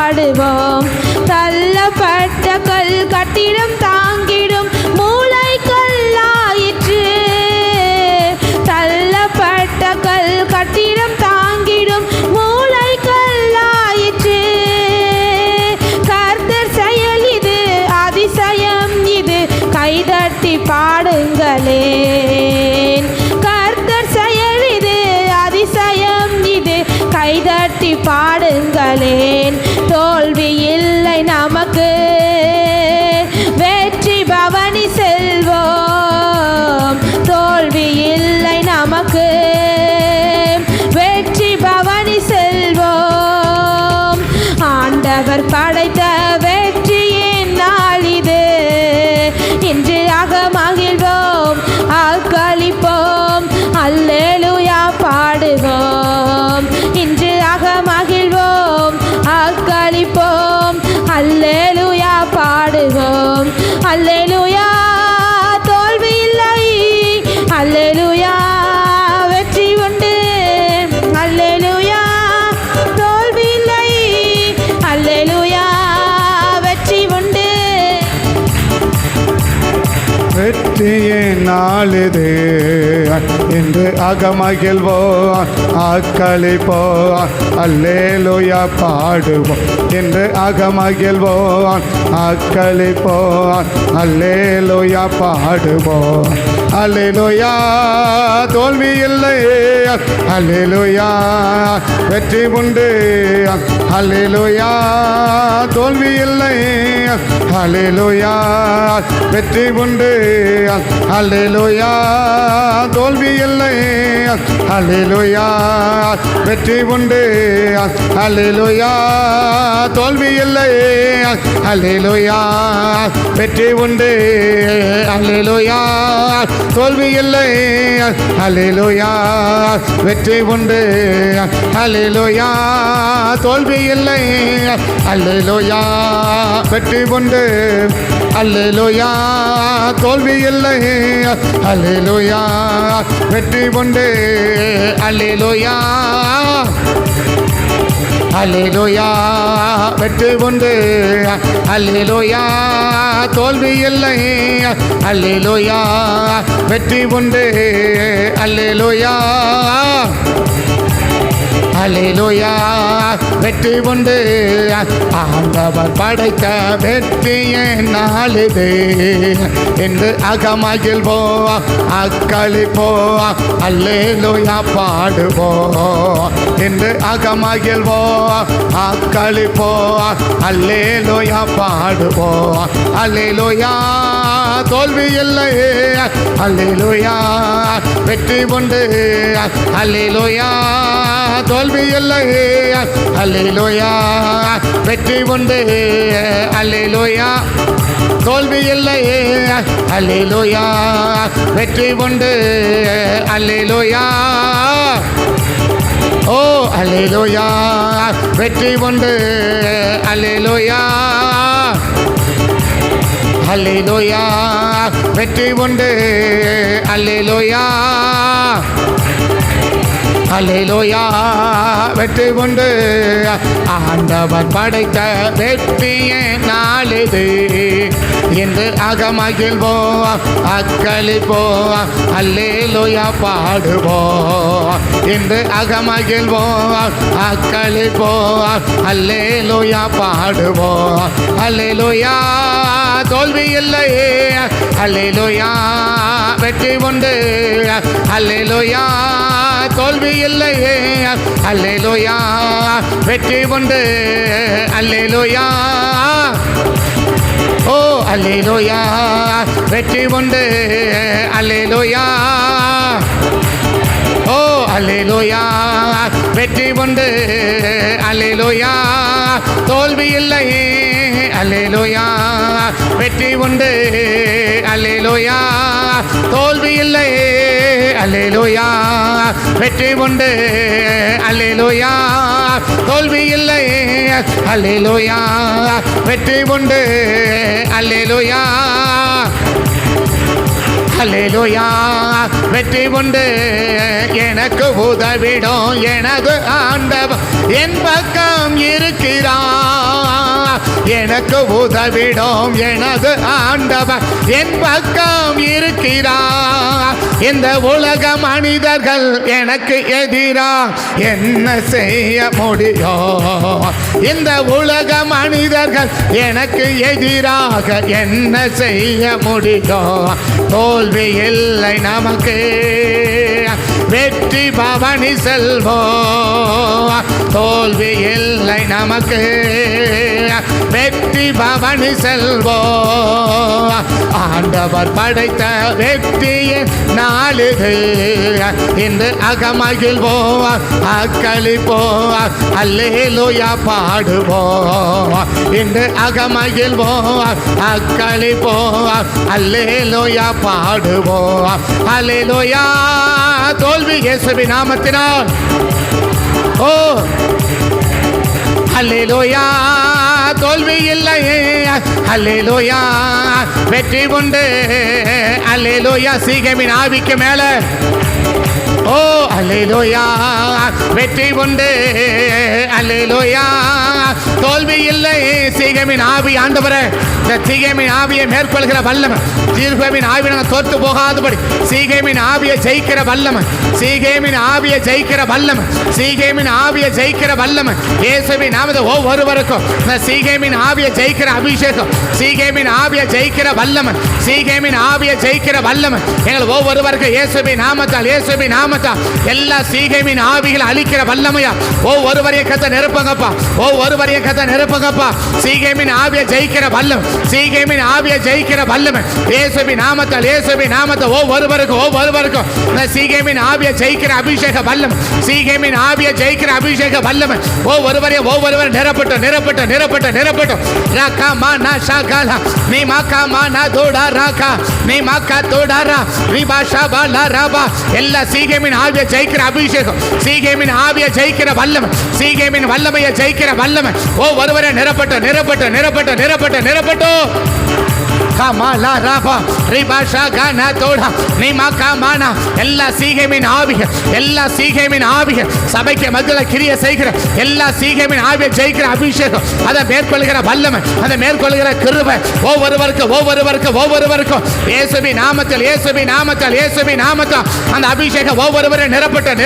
பாடுவோம். தள்ளப்பட்ட கல் கட்டிடம் தாங்கிடும் மூளை கல்லாயிற்று. தள்ளப்பட்ட கல் கட்டிடம் தாங்கிடும் மூளை கல்லாயிற்று. கர்த்தர் செயல் இது அதிசயம் இது, கைதட்டி பாடுங்களேன். கர்த்தர் செயல் இது அதிசயம் இது, கைதட்டி பாடுங்களேன். தோல்வி இல்லை நமக்கு, வெற்றி பவனி செல்வோம். தோல்வி இல்லை நமக்கு, வெற்றி பவனி செல்வோம். ஆண்டவர் படைத்த வெற்றியின் நாள் இது, இன்று மகிழ்வோம், ஆக்களிப்போம், அல்லேலூயா பாடுவோம். இன்று மகிழ்வோம், ஆக்களிப்போம், அல்லேலூயா பாடுவோம். அல்லேலூயா தோல்வி இல்லை, அல்லேலூயா வெற்றி உண்டு. அல்லேலூயா தோல்வி இல்லை, அல்லேலூயா வெற்றி உண்டு. வெற்றியின் நாளிது என்று அகமகிழ்வோம், ஆக்களிப்போம், அல்லேலூயா பாடுவோம். என்று அகமகிழ்வோம், ஆக்களிப்போம், அல்லேலூயா பாடுவோம். அல்லேலூயா தோல்வி இல்லை, அல்லேலூயா வெற்றி உண்டு. அல்லேலூயா தோல்வி இல்லை, அல்லேலூயா வெற்றி உண்டு. அல்லேலூயா தோல்வி இல்லை, அல்லேலூயா வெற்றி உண்டு. அல்லேலூயா தோல்வி இல்லை, அல்லேலூயா வெற்றி உண்டு. அல்லேலூயா தோல்வி இல்லை, அல்லேலூயா வெற்றி உண்டு. அல்லேலூயா தோல்வி இல்லை, அல்லேலூயா வெற்றி உண்டு. அல்லேலூயா தோல்வி இல்லை, அல்லேலூயா வெற்றி உண்டு. அல்லேலூயா அல்லேலூயா வெற்றி உண்டு. அல்லேலூயா தோல்வி இல்லை, அல்லேலூயா வெற்றி உண்டு. அல்லேலூயா அல்லேலூயா வெற்றி உண்டு. ஆண்டவர் படைத்த வெற்றியின் நாள் இது என்று அகமகிழ்வோம், ஆக்களிப்போம், அல்லேலூயா பாடுவோம். என்று அகமகிழ்வோம், ஆக்களிப்போம், அல்லேலூயா பாடுவோம். அல்லேலூயா தோல்வி இல்லை, அல்லேலூயா வெற்றி உண்டு. அல்லேலூயா தோல்வி இல்லை, அல்லேலூயா வெற்றி உண்டு. அல்லேலூயா தோல்வி இல்லை, அல்லேலூயா வெற்றி உண்டு. அல்லேலூயா ஓ அல்லேலூயா வெற்றி உண்டு. அல்லேலூயா அல்லேலூயா வெற்றி உண்டு. அல்லேலூயா அல்லேலூயா வெற்றி உண்டு. ஆண்டவர் படைத்த வெற்றியின் நாள் இது என்று அகமகிழ்வோம், அக்களிப்போம், அல்லேலூயா பாடுவோம். என்று அகமகிழ்வோம், அக்களிப்போம், அல்லேலூயா பாடுவோம். அல்லேலூயா தோல்வி இல்லை, அல்லேலூயா வெற்றி உண்டு. அல்லேலூயா தோல்வி இல்லை, அல்லேலூயா வெற்றி உண்டு. அல்லேலூயா ஓ அல்லேலூயா வெற்றி உண்டு. அல்லேலூயா ஓ அல்லேலூயா வெற்றி உண்டு. அல்லேலூயா தோல்வி இல்லை, அல்லேலூயா வெற்றி உண்டு. அல்லேலூயா தோல்வி இல்லை, அல்லேலூயா வெற்றி உண்டு. அல்லேலூயா தோல்வி இல்லை, அல்லேலூயா வெற்றி உண்டு. அல்லேலூயா அல்லேலூயா வெற்றி உண்டு. எனக்கு உதவிடும் எனது ஆண்டவர் என் பக்கம் இருக்கிறார். எனக்கு உதவிடும் எனது ஆண்டவர் என் பக்கம் இருக்கிறார். இந்த உலக மனிதர்கள் எனக்கு எதிராக என்ன செய்ய முடியும்? இந்த உலக மனிதர்கள் எனக்கு எதிராக என்ன செய்ய முடியும்? தோல்வி இல்லை நமக்கு, வெற்றி பவனி செல்வோம். தோல்வி இல்லை நமக்கு, வெற்றி பவனி செல்வோம். ஆண்டவர் படைத்த வெற்றியின் நாளிது இன்று அகமகிழ்வோம், அக்களிப்போம், அல்லேலூயா பாடுவோம். இன்று அகமகிழ்வோம், அக்களிப்போம், அல்லேலூயா பாடுவோம். அல்லேலூயா. தோல்வி இயேசுவின் நாமத்தினால். ஓ அல்லேலூயா. தோல்வி இல்லையே, அல்லேலூயா. வெற்றி உண்டு, அல்லேலூயா. சீகேமின் ஆவிக்கு மேல. ஓ அல்லேலூயா. வெற்றி உண்டு, அல்லேலூயா. தோல்வி இல்லை. சீகேமின் ஆவி ஆண்டவரே, இந்த சீகேமின் ஆவியை மேற்கொள்கிற வல்லமை, சீகேமின் ஆவி நாங்கள் தோற்று போகாதபடி சீகேமின் ஆவியை ஜெயிக்கிற வல்லமை, சீகேமின் ஆவியை ஜெயிக்கிற வல்லமை, சீகேமின் ஆவியை ஜெயிக்கிற வல்லமை இயேசுவின் நாமத்தை ஒவ்வொருவருக்கும் இந்த சீகேமின் ஆவியை ஜெயிக்கிற அபிஷேகம், சீகேமின் ஆவியை ஜெயிக்கிற வல்லமை, சீகேமின் ஆவியை ஜெயிக்கிற வல்லமை எங்கள் ஒவ்வொருவருக்கும் இயேசுவின் நாமத்தால், இயேசுவின் நாமத்தால் எல்லா சீகேமின் ஆவிகளை அழிக்கிற வல்லமையா ஒவ்வொருவரையும் கத்த நிரப்புங்கப்பா, ஒவ்வொருவரையும் கத்த நிரப்புங்கப்பா. சீகேமின் ஆவியை ஜெயிக்கிற வல்லமை, சீகேமின் ஆவியை ஜெயிக்கிற வல்லமை இயேசுவின் நாமத்தால், இயேசுவின் நாமத்தை ஒவ்வொருவருக்கும் இந்த சீகேமின் ஆவியை ஜெயிக்கிற அபிஷேக வல்லமை, சீகேமின் ஆவியை ஜெயிக்கிற அபிஷேக வல்லமை ஒவ்வொருவர் நிரப்பட்டும். ராகா மானா ஷாகாலா நீ மாகா மானா தோடா ராகா நீ மாகா தோடா ரா ரிபா ஷாபாலா ராபா. எல்லா சீகேமின் ஆவியை ஜெயிக்கிற அபிஷேகம், சீகேமின் ஆவியை ஜெயிக்கிற வல்லமை, சீகேமின் வல்லமையை ஜெயிக்கிற வல்லமை ஒவ்வொருவரை நிரப்பட்டும். கமாலா ராபா ரிபா ஷாகானா தோடா நீ மாகா மானா. எல்லா சீகேமின் ஆவிகள், எல்லா சீகேமின் ஆவிகள் சபைக்கு மத்தியில் கிரிய செய்கிற எல்லா சீகேமின் ஆவியை ஜெயிக்கிற அபிஷேகம், அதை மேற்கொள்கிற வல்லமை, அதை மேற்கொள்கிற கிருபை ஒவ்வொருவருக்கும் இயேசுவின் நாமத்தில், இயேசுவின் நாமத்தில் அந்த அபிஷேகம் ஒவ்வொருவரை நிரப்பட்டும்.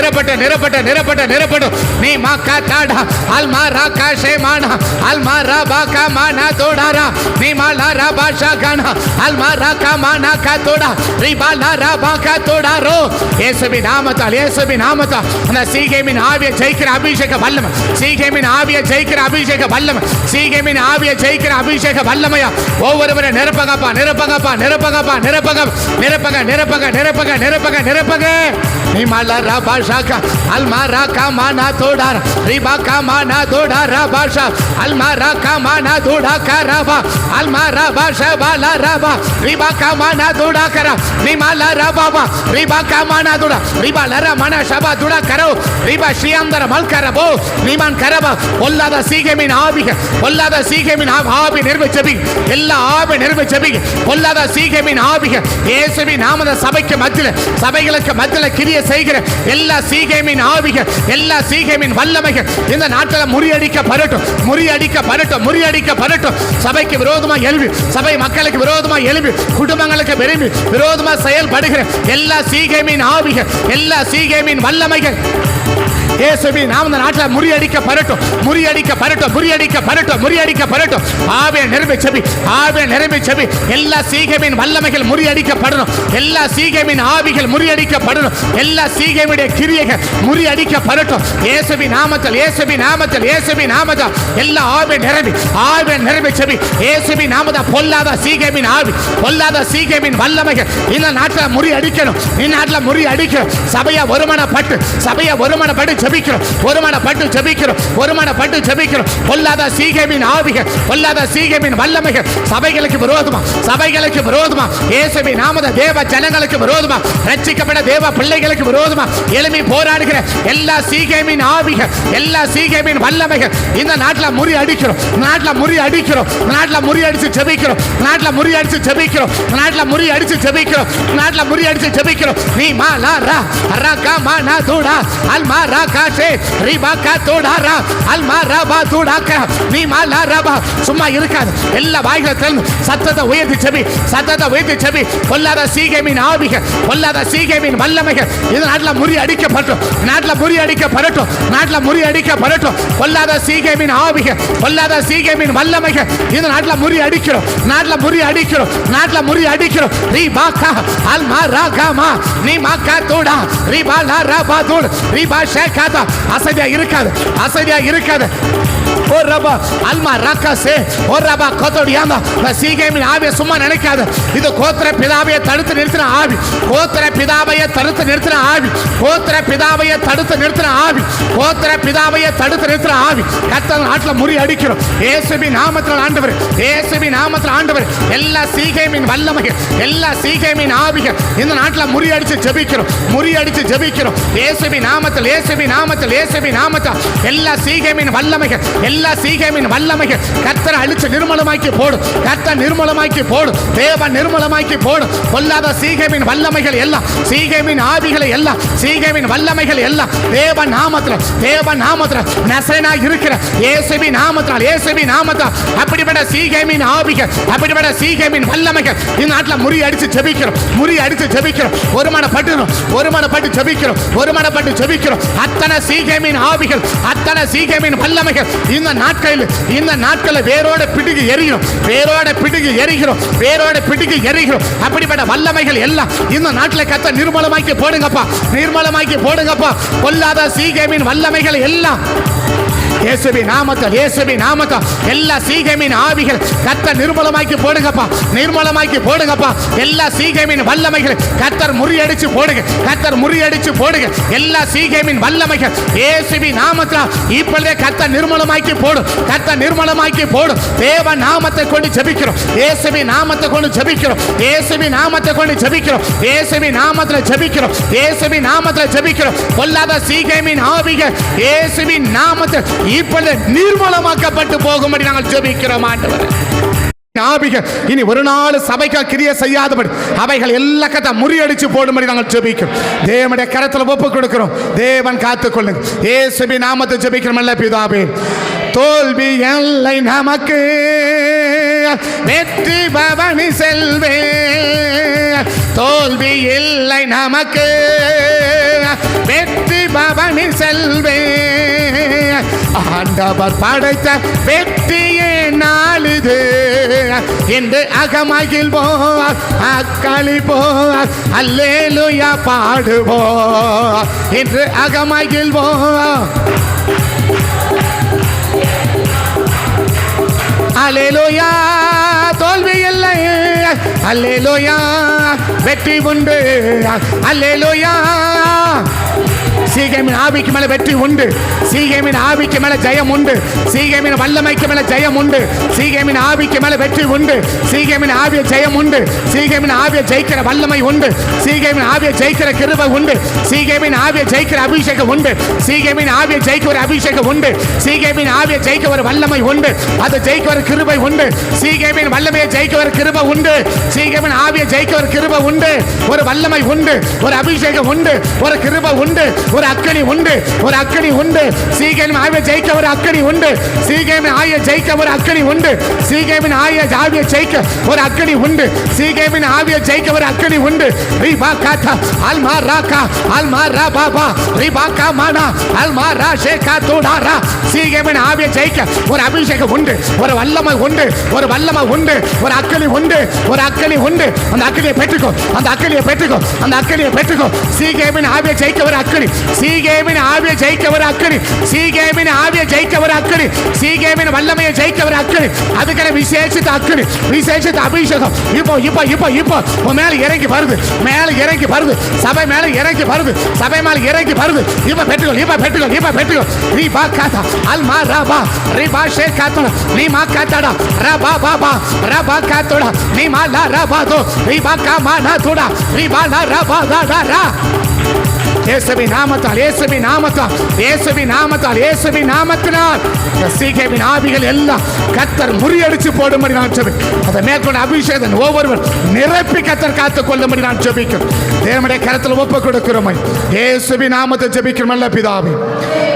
நீ மாகா தாடா அல்மா ராகா ஷேமானா அல்மா ராபா காமானா தோடாரா நீ மாலா ராபா ஷாகானா அல்மா ராகா மானா கா தோடா ரிபாலா ராபா கா தோடாரோ. இயேசுவின் நாமத்தால் அந்த சீகேமின் ஆவியை ஜெயிக்கிற அபிஷேக வல்லமை, சீகேமின் ஆவியை ஜெயிக்கிற அபிஷேக வல்லமை, சீகேமின் ஆவியை ஜெயிக்கிற அபிஷேக வல்லமையா ஒவ்வொருவரை நிரப்பங்க. நீ மாலா ராபா ஷாகா அல்மா ராகா மானா தோடாரா ரிபா காமானா தோடா ராபா ஷா அல்மா ராகா மானா தோடா கா ராபா அல்மா ராபா ஷபாலா ராபா ரிபா காமானா தோடா கரா நீ மாலா ராபா ரிபா காமானா தோடா ரிபா லரா மனா ஷபா தோடா கரோ ரிபா ஷியாந்தர மல்கரபோ நீமான் கரபா. பொல்லாத சீகேமின் ஆவி நிர்வச்சபி, எல்லா ஆவி நிர்வச்சபி, பொல்லாத சீகேமின் ஆவிகள் இயேசுவின் நாமத சபைக்கு மத்தியில், சபைகளுக்கு மத்தியில் கிரிய செய்கிற எல்லா சீகேமின் ஆவிகள், எல்லா சீகேமின் வல்லமைகள் இந்த நாட்டில் முறியடிக்கப்படட்டும். சபைக்கு விரோதமா எழுப்பி, சபை மக்களுக்கு விரோதமா எழுப்பி, குடும்பங்களுக்கு விரோதமா செயல்படுகிற எல்லா சீகேமின் ஆவிகள், எல்லா சீகேமின் வல்லமைகள் இயேசுவின் நாம நாட்டில் முறியடிக்கப்படட்டும். ஆவியை நிரம்பி செபி எல்லா சீகேமின் வல்லமைகள் முறியடிக்கப்படணும், எல்லா சீகேமின் ஆவிகள் முறியடிக்கப்படணும், எல்லா சீகேமின் கிரியைகள் முறியடிக்கப்படட்டும். இயேசுவின் நாமத்தில் எல்லா ஆவியை நிரம்பி செபி இயேசுவின் நாமத்தில் பொல்லாத சீகேமின் வல்லமைகள் இந்த நாட்டில் முறியடிக்கணும். சபையை ஒருமனப்பட்டு ஜெபிக்கிறோம். பொல்லாத சீகேமின் ஆவிகள், பொல்லாத சீகேமின் வல்லமைகள் சபைகளுக்கு விரோதமா இயேசுவின் நாமத தேவ ஜனங்களுக்கு விரோதமா, ரட்சிக்கப்பட்ட தேவ பிள்ளைகளுக்கு விரோதமா எழுப்பி போராடுகிற எல்லா சீகேமின் ஆவிகள், எல்லா சீகேமின் வல்லமைகள் இந்த நாட்டில் முறியடிக்கிறோம். முறியடிச்சு ஜெபிக்கிறோம். நீ மாலா ரா ரா கா மானா தோடா அல்மா ரா காஷே ரிபாகா தோடாரா அல்மாராபா தோடாக்கா நீ மாலாராபா. சும்மா இருக்காது, எல்லா வாய்களை திறந்து சத்தத்தை உயர்த்தி செபி, சத்தத்தை உயர்த்தி செபி. பொல்லாத சீகேமின் ஆவிகள், பொல்லாத சீகேமின் வல்லமைகள் இது நாட்டில் முறியடிக்கப்படட்டும், நாட்டில் முறியடிக்கப்படட்டும், நாட்டில் முறியடிக்கப்படட்டும். பொல்லாத சீகேமின் ஆவிகள், பொல்லாத சீகேமின் வல்லமைகள் இது நாட்டில் முறியடிக்கிறோம், நாட்டில் முறியடிக்கிறோம், நாட்டில் முறியடிக்கிறோம். ரிபாகா அல்மாராகாமா நீ மாக்கா தோடா ரிபாலா ராபா தோடு ரிபா ஷேகாதா. அசதியா இருக்காது, அசதியா இருக்காது. ஓ ரபா அல்மா ராகாசே ஓ ரபா கோத்தோடியாமா. சீகேமின் ஆவியை சும்மா நினைக்காது. இது கோத்திர பிதாவையை தடுத்து நிறுத்தின ஆவி, கோத்திர பிதாவையை தடுத்து நிறுத்தின ஆவி, கோத்திர பிதாவையை தடுத்து நிறுத்தின ஆவி, கோத்திர பிதாவையை தடுத்து நிறுத்தின ஆவி. கர்த்தர் நாட்டில் முறியடிக்கிறோம் இயேசுவின் நாமத்தில் ஆண்டவர், இயேசுவின் நாமத்தில் ஆண்டவர். எல்லா சீகேமின் வல்லமைகள், எல்லா சீகேமின் ஆவிகள் இந்த நாட்டில் முறியடிச்சு ஜெபிக்கிறோம், முறியடிச்சு ஜெபிக்கிறோம் இயேசுவின் நாமத்தில், இயேசுவின் நாமத்தில், இயேசுவின் நாமத்தில். எல்லா சீகேமின் வல்லமைகள், எல்லா சீகேமின் வல்லமைகள் கர்த்தர் அழிச்சு நிர்மலமாக்கி போடும், கர்த்தர் நிர்மலமாக்கி போடும், தேவன் நிர்மலமாக்கி போடும். பொல்லாத சீகேமின் வல்லமைகள் எல்லாம், சீகேமின் ஆவிகளை எல்லாம், சீகேமின் வல்லமைகள் எல்லாம் தேவன் நாமத்தில், தேவன் நாமத்தில் நசரேனா இருக்கிற இயேசுவின் நாமத்தில், இயேசுவின் நாமத்தில். அப்படிப்பட்ட சீகேமின் ஆவிகள், அப்படிப்பட்ட சீகேமின் வல்லமைகள் இந்த நாட்டில் முறியடிச்சு ஜெபிக்கிறோம், முறியடிச்சு ஜெபிக்கிறோம். ஒருமனப்பட்டுறோம், ஒருமனப்பட்டு ஜெபிக்கிறோம், ஒருமனப்பட்டு ஜெபிக்கிறோம். அத்தனை சீகேமின் ஆவிகள், அத்தனை சீகேமின் வல்லமைகள் இந்த நாட்களில், இந்த நாட்களில் வேரோட பிடுங்கி எரிகிறோம், வேரோட பிடுங்கி எரிகிறோம், வேரோட பிடுங்கி எரிகிறோம். அப்படிப்பட்ட வல்லமைகள் எல்லாம் இந்த நாட்டில் கத்த நிர்மலமாக்கி போடுங்கப்பா, நிர்மலமாக்கி போடுங்கப்பா. பொல்லாத சீகேமின் வல்லமைகள் எல்லாம் இயேசுவின் நாமத்தில், இயேசுவின் நாமத்தில் எல்லா சீகேமின் ஆவிகள் கர்த்தர் நிர்மலமாக்கி போடுங்கப்பா, நிர்மலமாக்கி போடுங்கப்பா. எல்லா சீகேமின் வல்லமைகள் கர்த்தர் முறியடிச்சு போடுங்க, கர்த்தர் முறியடிச்சு போடுங்க. எல்லா சீகேமின் வல்லமைகள் இயேசுவின் நாமத்தில் இப்பொழுதே கர்த்தர் நிர்மலமாக்கி போடும், கர்த்தர் நிர்மலமாக்கி போடும். தேவ நாமத்தை கொண்டு ஜெபிக்கிறோம், இயேசுவின் நாமத்தை கொண்டு ஜெபிக்கிறோம், இயேசுவின் நாமத்தை கொண்டு ஜெபிக்கிறோம், இயேசுவின் நாமத்தில் ஜெபிக்கிறோம், இயேசுவின் நாமத்தில் ஜெபிக்கிறோம். பொல்லாத சீகேமின் ஆவிகள் இயேசுவின் நாமத்தில் இப்பொழுது நிர்மலமாக்கப்பட்டு போகும்படி நாங்கள் ஜெபிக்கிறோம் ஆண்டவரே. ஆவிகள் இனி ஒரு நாள் சபைக்கு கிரியை செய்யாதபடி அவைகள் எல்லா கதை முறியடிச்சு போடும்படி நாங்கள் ஜெபிக்கிறோம். தேவனுடைய கரத்தில் ஒப்பு கொடுக்கிறோம், தேவன் காத்துக்கொள்ளுங்க. இயேசுவின் நாமத்தை ஜெபிக்கிறோம் நல்ல பிதாவே. தோல்வி இல்லை நமக்கு, வெற்றி பவனி செல்வே. தோல்வி இல்லை நமக்கு, வெற்றி பவனி செல்வே. ஆண்டவர் படைத்த வெற்றியே நாளிது என்று அகமகிழ்வோம், அக்களிப்போம், அல்லேலூயா பாடுவோம் என்று அகமகிழ்வோம். அல்லேலூயா தோல்வி இல்லை, அல்லேலூயா வெற்றி உண்டு, அல்லேலூயா. சீகேமின் ஆவிக்கு மேல வெற்றி உண்டு, சீகேமின் ஆவிக்கு மேல ஜெயம் உண்டு, சீகேமின் வல்லமைக்கு மேல ஜெயம் உண்டு, சீகேமின் ஆவிக்கு மேல வெற்றி உண்டு, சீகேமின் ஆவிய ஜெயம் உண்டு, சீகேமின் ஆவிய ஜெயிக்கிற வல்லமை உண்டு, சீகேமின் ஆவிய ஜெயிக்கிற கிருபை உண்டு, சீகேமின் ஆவிய ஜெயிக்கிற அபிஷேகம் உண்டு, சீகேமின் ஆவிய ஜெயிக்க ஒரு அபிஷேகம் உண்டு, சீகேமின் ஆவிய ஜெயிக்க ஒரு வல்லமை உண்டு, அது ஜெயிக்க ஒரு கிருபை உண்டு, சீகேமின் வல்லமையை ஜெயிக்க ஒரு கிருபை உண்டு, சீகேமின் ஆவிய ஜெயிக்க ஒரு கிருபை உண்டு, ஒரு வல்லமை உண்டு, ஒரு அபிஷேகம் உண்டு, ஒரு கிருபை உண்டு, ஒரு அக்கனி உண்டு, ஒரு அக்கனி உண்டு. சீகேமின் ஆவியை ஜெயிக்க ஒரு அக்கனி உண்டு, சீகேமின் ஆவியை ஜெயிக்க ஒரு அக்கனி உண்டு, சீகேமின் ஆவியை ஜெயிக்க ஒரு அக்கனி உண்டு, சீகேமின் ஆவியை ஜெயிக்க ஒரு அக்கனி உண்டு. ரிபா காதா அல்மா ராகா அல்மா ராபாபா ரிபா காமானா அல்மா ராஷே காதோடாரா. சீகேமின் ஆவியை ஜெயிக்க ஒரு அபிஷேகம் உண்டு, ஒரு வல்லமை உண்டு, ஒரு வல்லமை உண்டு, ஒரு அக்கனி உண்டு, ஒரு அக்கனி உண்டு. அந்த அக்கனியை பெற்றுக்கோ, அந்த அக்கனியை பெற்றுக்கோ, அந்த அக்கனியை பெற்றுக்கோ. சீகேமின் ஆவியை ஜெயிக்க ஒரு அக்கனி, சீகேமின் ஆவியை ஜெயிக்க ஒரு அக்கனி, சீகேமின் ஆவியை ஜெயிக்க ஒரு அக்கனி, சீகேமின் வல்லமையை ஜெயிக்க ஒரு அக்கனி. அதுக்கான விசேஷித்த அக்கனி, விசேஷித்த அபிஷேகம் இப்போ இப்போ இப்போ இப்போ உன் மேல இறங்கி வருது, மேல இறங்கி வருது, சபை மேல இறங்கி வருது, சபை மேல இறங்கி வருது. இப்ப பெற்றுக்கோ, இப்ப பெற்றுக்கோ, இப்ப பெற்றுக்கோ. நீ பா காத்தா அல்மா ராபா ரிபா ஷே காத்தோட நீ மா காத்தாடா ரபா பாபா ரபா காத்தோடா நீ மா லா ரபா தோ ரிபா கா மா நா தோடா ரிபா லா ரபா தா ரா. இயேசுவின் நாமத்தால், இயேசுவின் நாமத்தால், இயேசுவின் நாமத்தால், இயேசுவின் நாமத்தினால் இந்த சீகேமின் ஆவிகள் எல்லாம் கர்த்தர் முறியடிச்சு போடும்படி நான் ஜெபிக்கிறேன். அதை மேற்கொண்ட அபிஷேகம் ஒவ்வொருவர் நிரப்பி கர்த்தர் காத்துக் கொள்ளும்படி நான் ஜெபிக்கிறேன். தேவனுடைய கரத்தில் ஒப்புக் கொடுக்கிறோம். இயேசுவின் நாமத்தை ஜெபிக்கிறோம் நல்ல பிதாவே.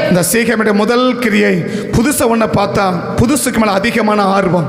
இந்த சீகேமுடைய முதல் கிரியை புதுசை ஒன்றை பார்த்தா புதுசுக்கு மேலே அதிகமான ஆர்வம்,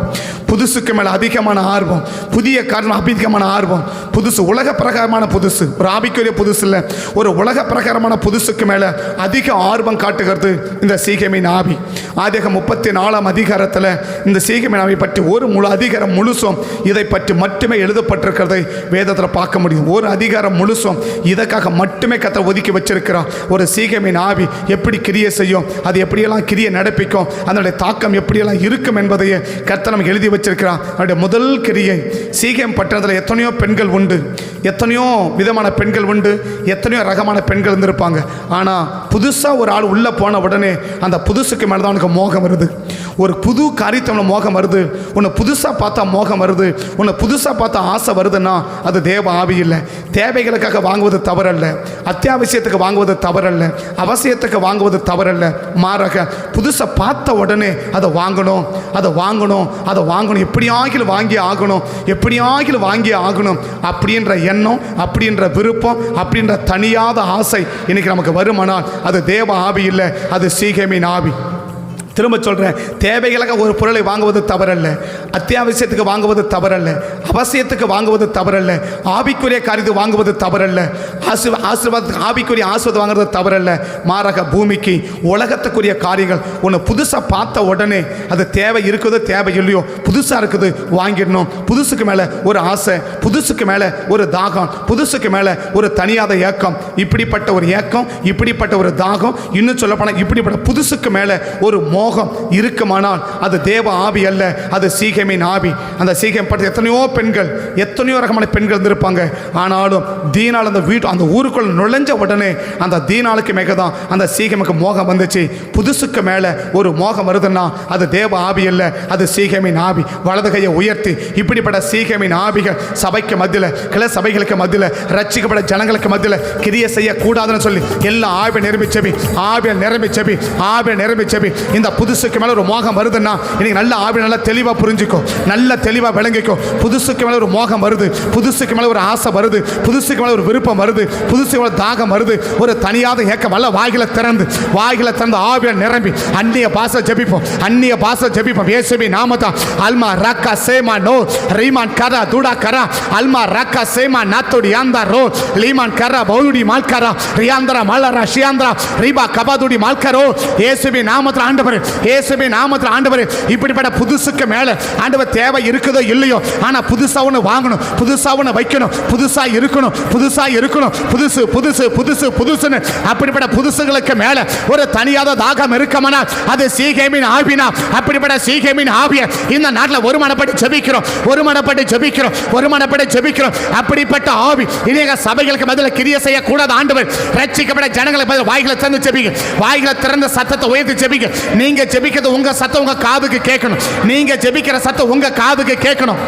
புதுசுக்கு மேலே அதிகமான ஆர்வம், புதிய காரணம் அதிகமான ஆர்வம். புதுசு உலக பிரகாரமான புதுசு, ஒரு ஆவிக்குரிய புதுசு இல்லை, ஒரு உலக பிரகாரமான புதுசுக்கு மேலே அதிக ஆர்வம் காட்டுகிறது இந்த சீகேமின் ஆவி. ஆதியாகமம் 34ஆம் அதிகாரத்தில் இந்த சீகேமின் ஆவி பற்றி ஒரு முழு அதிகாரம் முழுசும் இதை பற்றி மட்டுமே எழுதப்பட்டிருக்கிறதை வேதத்தில் பார்க்க முடியும். ஒரு அதிகாரம் முழுசும் இதற்காக மட்டுமே கர்த்தர் ஒதுக்கி வச்சிருக்கிறார். ஒரு சீகேமின் ஆவி எப்படி கிரியை செய்யும், அது எப்படியெல்லாம் கிரியை நடப்பிக்கும், அதனுடைய தாக்கம் எப்படியெல்லாம் இருக்கும் என்பதையே கர்த்தர் நமக்கு எழுதி வச்சிருக்கிறார். அவருடைய முதல் கிரியை சீகேம் பட்டணத்தில் எத்தனையோ பெண்கள் உண்டு, எத்தனையோ விதமான பெண்கள் உண்டு, எத்தனையோ ரகமான பெண்கள் இருந்திருப்பாங்க. ஆனால் புதுசாக ஒரு ஆள் உள்ளே போன உடனே அந்த புதுசுக்கு மேலே தான் அவனுக்கு மோகம் வருது. ஒரு புது காரியத்தை அவனை மோகம் வருது. உன்னை புதுசாக பார்த்தா மோகம் வருது, உன்னை புதுசாக பார்த்தா ஆசை வருதுன்னா அது தேவ ஆவி இல்லை. தேவைகளுக்காக வாங்குவது தவறல்ல, அத்தியாவசியத்துக்கு வாங்குவது தவறல்ல, அவசியத்துக்கு வாங்குவது தவறல்ல. மாறாக புதுசாக பார்த்த உடனே அதை வாங்கணும், அதை வாங்கணும், அதை வாங்கணும், எப்படியாகிலும் வாங்கி ஆகணும், எப்படியாகிலும் வாங்கி ஆகணும் அப்படின்ற எண்ணம், அப்படின்ற விருப்பம், அப்படின்ற தனியாத ஆசை இன்னைக்கு நமக்கு வருமானால் அது தேவ ஆவி இல்லை, அது சீகேமின் ஆவி. திரும்ப சொல்கிறேன், தேவைகளுக்காக ஒரு பொருளை வாங்குவது தவறல்ல, அத்தியாவசியத்துக்கு வாங்குவது தவறல்ல, அவசியத்துக்கு வாங்குவது தவறல்ல, ஆவிக்குரிய காரியத்தை வாங்குவது தவறல்ல, ஆசீர்வாதத்துக்கு ஆவிக்குரிய ஆசீர்வாதம் வாங்குறது தவறல்ல. மாறாக பூமிக்கு உலகத்துக்குரிய காரியங்கள் ஒன்று புதுசாக பார்த்த உடனே அது தேவை இருக்குதோ தேவை இல்லையோ, புதுசாக இருக்குது வாங்கிடணும். புதுசுக்கு மேலே ஒரு ஆசை, புதுசுக்கு மேலே ஒரு தாகம், புதுசுக்கு மேலே ஒரு தனியாத ஏக்கம், இப்படிப்பட்ட ஒரு ஏக்கம், இப்படிப்பட்ட ஒரு தாகம், இன்னும் சொல்லப்போனால் இப்படிப்பட்ட புதுசுக்கு மேலே ஒரு மோகம் இருக்குமானால் அது தேவ ஆவி அல்ல, அது சீகேமின் ஆவி. அந்த சீகேம் பற்றி எத்தனையோ பெண்கள், எத்தனையோ ரகமான பெண்கள் இருந்திருப்பாங்க. ஆனாலும் தீனால் அந்த அந்த ஊருக்குள்ள நுழைஞ்ச உடனே அந்த தீனாலுக்கு மேக தான் அந்த சீகேமுக்கு மோகம் வந்துச்சு. புதுசுக்கு மேலே ஒரு மோகம் வருதுன்னா அது தேவ ஆவி அல்ல, அது சீகேமின் ஆவி. வலது கையை உயர்த்தி இப்படிப்பட்ட சீகேமின் ஆவிகள் சபைக்கு மத்தியில், கிளை சபைகளுக்கு மத்தியில், ரட்சிக்கப்பட்ட ஜனங்களுக்கு மத்தியில் கிரியை செய்யக்கூடாதுன்னு சொல்லி எல்லா ஆவியை நிரம்பிச்சபி, ஆவியை நிரம்பிச்சபி, ஆவியை நிரம்பிச்சபி. இந்த புதுசுக்கு மேலே ஒரு மோகம் வருதுன்னா இன்னைக்கு நல்ல ஆவி நல்லா தெளிவாக புரிஞ்சுக்கோ, நல்ல தெளிவாக விளங்கிக்கோ. புதுசுக்கு மேலே ஒரு மோகம் வருது, புதுசுக்கு மேலே ஒரு ஆசை வருது, புதுசுக்கு மேலே ஒரு விருப்பம் வருது, புதுசுக்கு மேலே தாகம் வருது, ஒரு தனியாத ஏக்கம் அல்ல. வாய்களை திறந்து ஆவியை நிரம்பி அந்நிய பாச ஜெபிப்போம், அந்நிய பாச ஜெபிப்போம். இயேசுவின் நாமத்தா அல்மா ரக்கா சேமா நோ ரீமான் கரா துடா கரா அல்மா ரக்கா சேமா நாத்தோடி ஆந்தா ரோ லீமான் கரா பௌடி மால்கரா ரியாந்தரா மலரா ஷியாந்தரா ரீபா கபாதுடி மால்கரோ. இயேசுவின் நாமத்தில் ஆண்டவர், இயேசுவின் நாமத்தில் ஆண்டவர், இப்படிப்பட்ட புதுசுக்கு மேலே ஆண்டவர் தேவை இருக்குதோ இல்லையோ, ஆனால் புதுசாக ஒன்று வாங்கணும், புதுசாக ஒன்று வைக்கணும், புதுசாக இருக்கணும், புதுசாக இருக்கணும், புதுசு புதுசு புதுசு புதுசுன்னு அப்படிப்பட்ட புதுசுகளுக்கு மேலே ஒரு தனியாத தாகம் இருக்குமானா அது சீகேமின் ஆவினா. அப்படிப்பட்ட சீகேமின் ஆவியை இந்த நாட்டில் ஒருமனப்பட்டு ஜெபிக்கிறோம், ஒருமனப்பட்டு ஜெபிக்கிறோம், ஒருமனப்பட்டு ஜெபிக்கிறோம். அப்படிப்பட்ட ஆவி இனி சபைகளுக்கு பதில் கிரியை செய்யக்கூடாது. ஆண்டவர் ரட்சிக்கப்பட்ட ஜனங்களுக்கு பதில் வாய்களை திறந்து ஜெபிங்க, வாய்களை திறந்த சத்தத்தை உயர்த்தி ஜெபிங்க. நீங்க ஜெபிக்கிறது உங்க சத்தம் உங்க காதுக்கு கேட்கணும், நீங்க ஜெபிக்கிற சத்தம் உங்க காதுக்கு கேட்கணும்,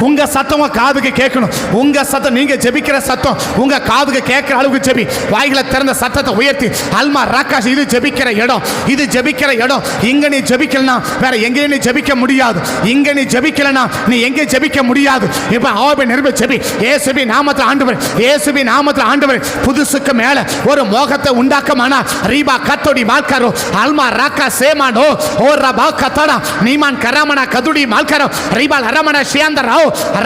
உங்க சத்தம் உங்க காதுக்கு கேட்கணும், உங்க சத்தம் நீங்க ஜெபிக்கிற சத்தம் உங்க காதுக்கு கேட்கிற அளவுக்கு ஜெபி. வாய்களை திறந்த சத்தத்தை உயர்த்தி அல்மா ராக்காஷ், இது ஜெபிக்கிற இடம், இது ஜெபிக்கிற இடம். இங்க நீ ஜெபிக்கலனா வேற எங்கேயும் நீ ஜெபிக்க முடியாது, இங்க நீ ஜெபிக்கலனா நீ எங்கே ஜெபிக்க முடியாது. இப்ப ஆவி நிரம்பி ஜெபி. இயேசுவின் நாமத்தில் ஆண்டவர், இயேசுவின் நாமத்தில் ஆண்டவர் புதுசுக்கு மேல ஒரு மோகத்தை உண்டாக்கமானா ரீபா கத்தோடி மால்காரோ அல்மா ராக்கா சேமானோ ஓ ரபா கத்தடா நீமான் கராமனா கதுடி மால்காரோ ரீபால் அரமனா ஷியாந்தரோ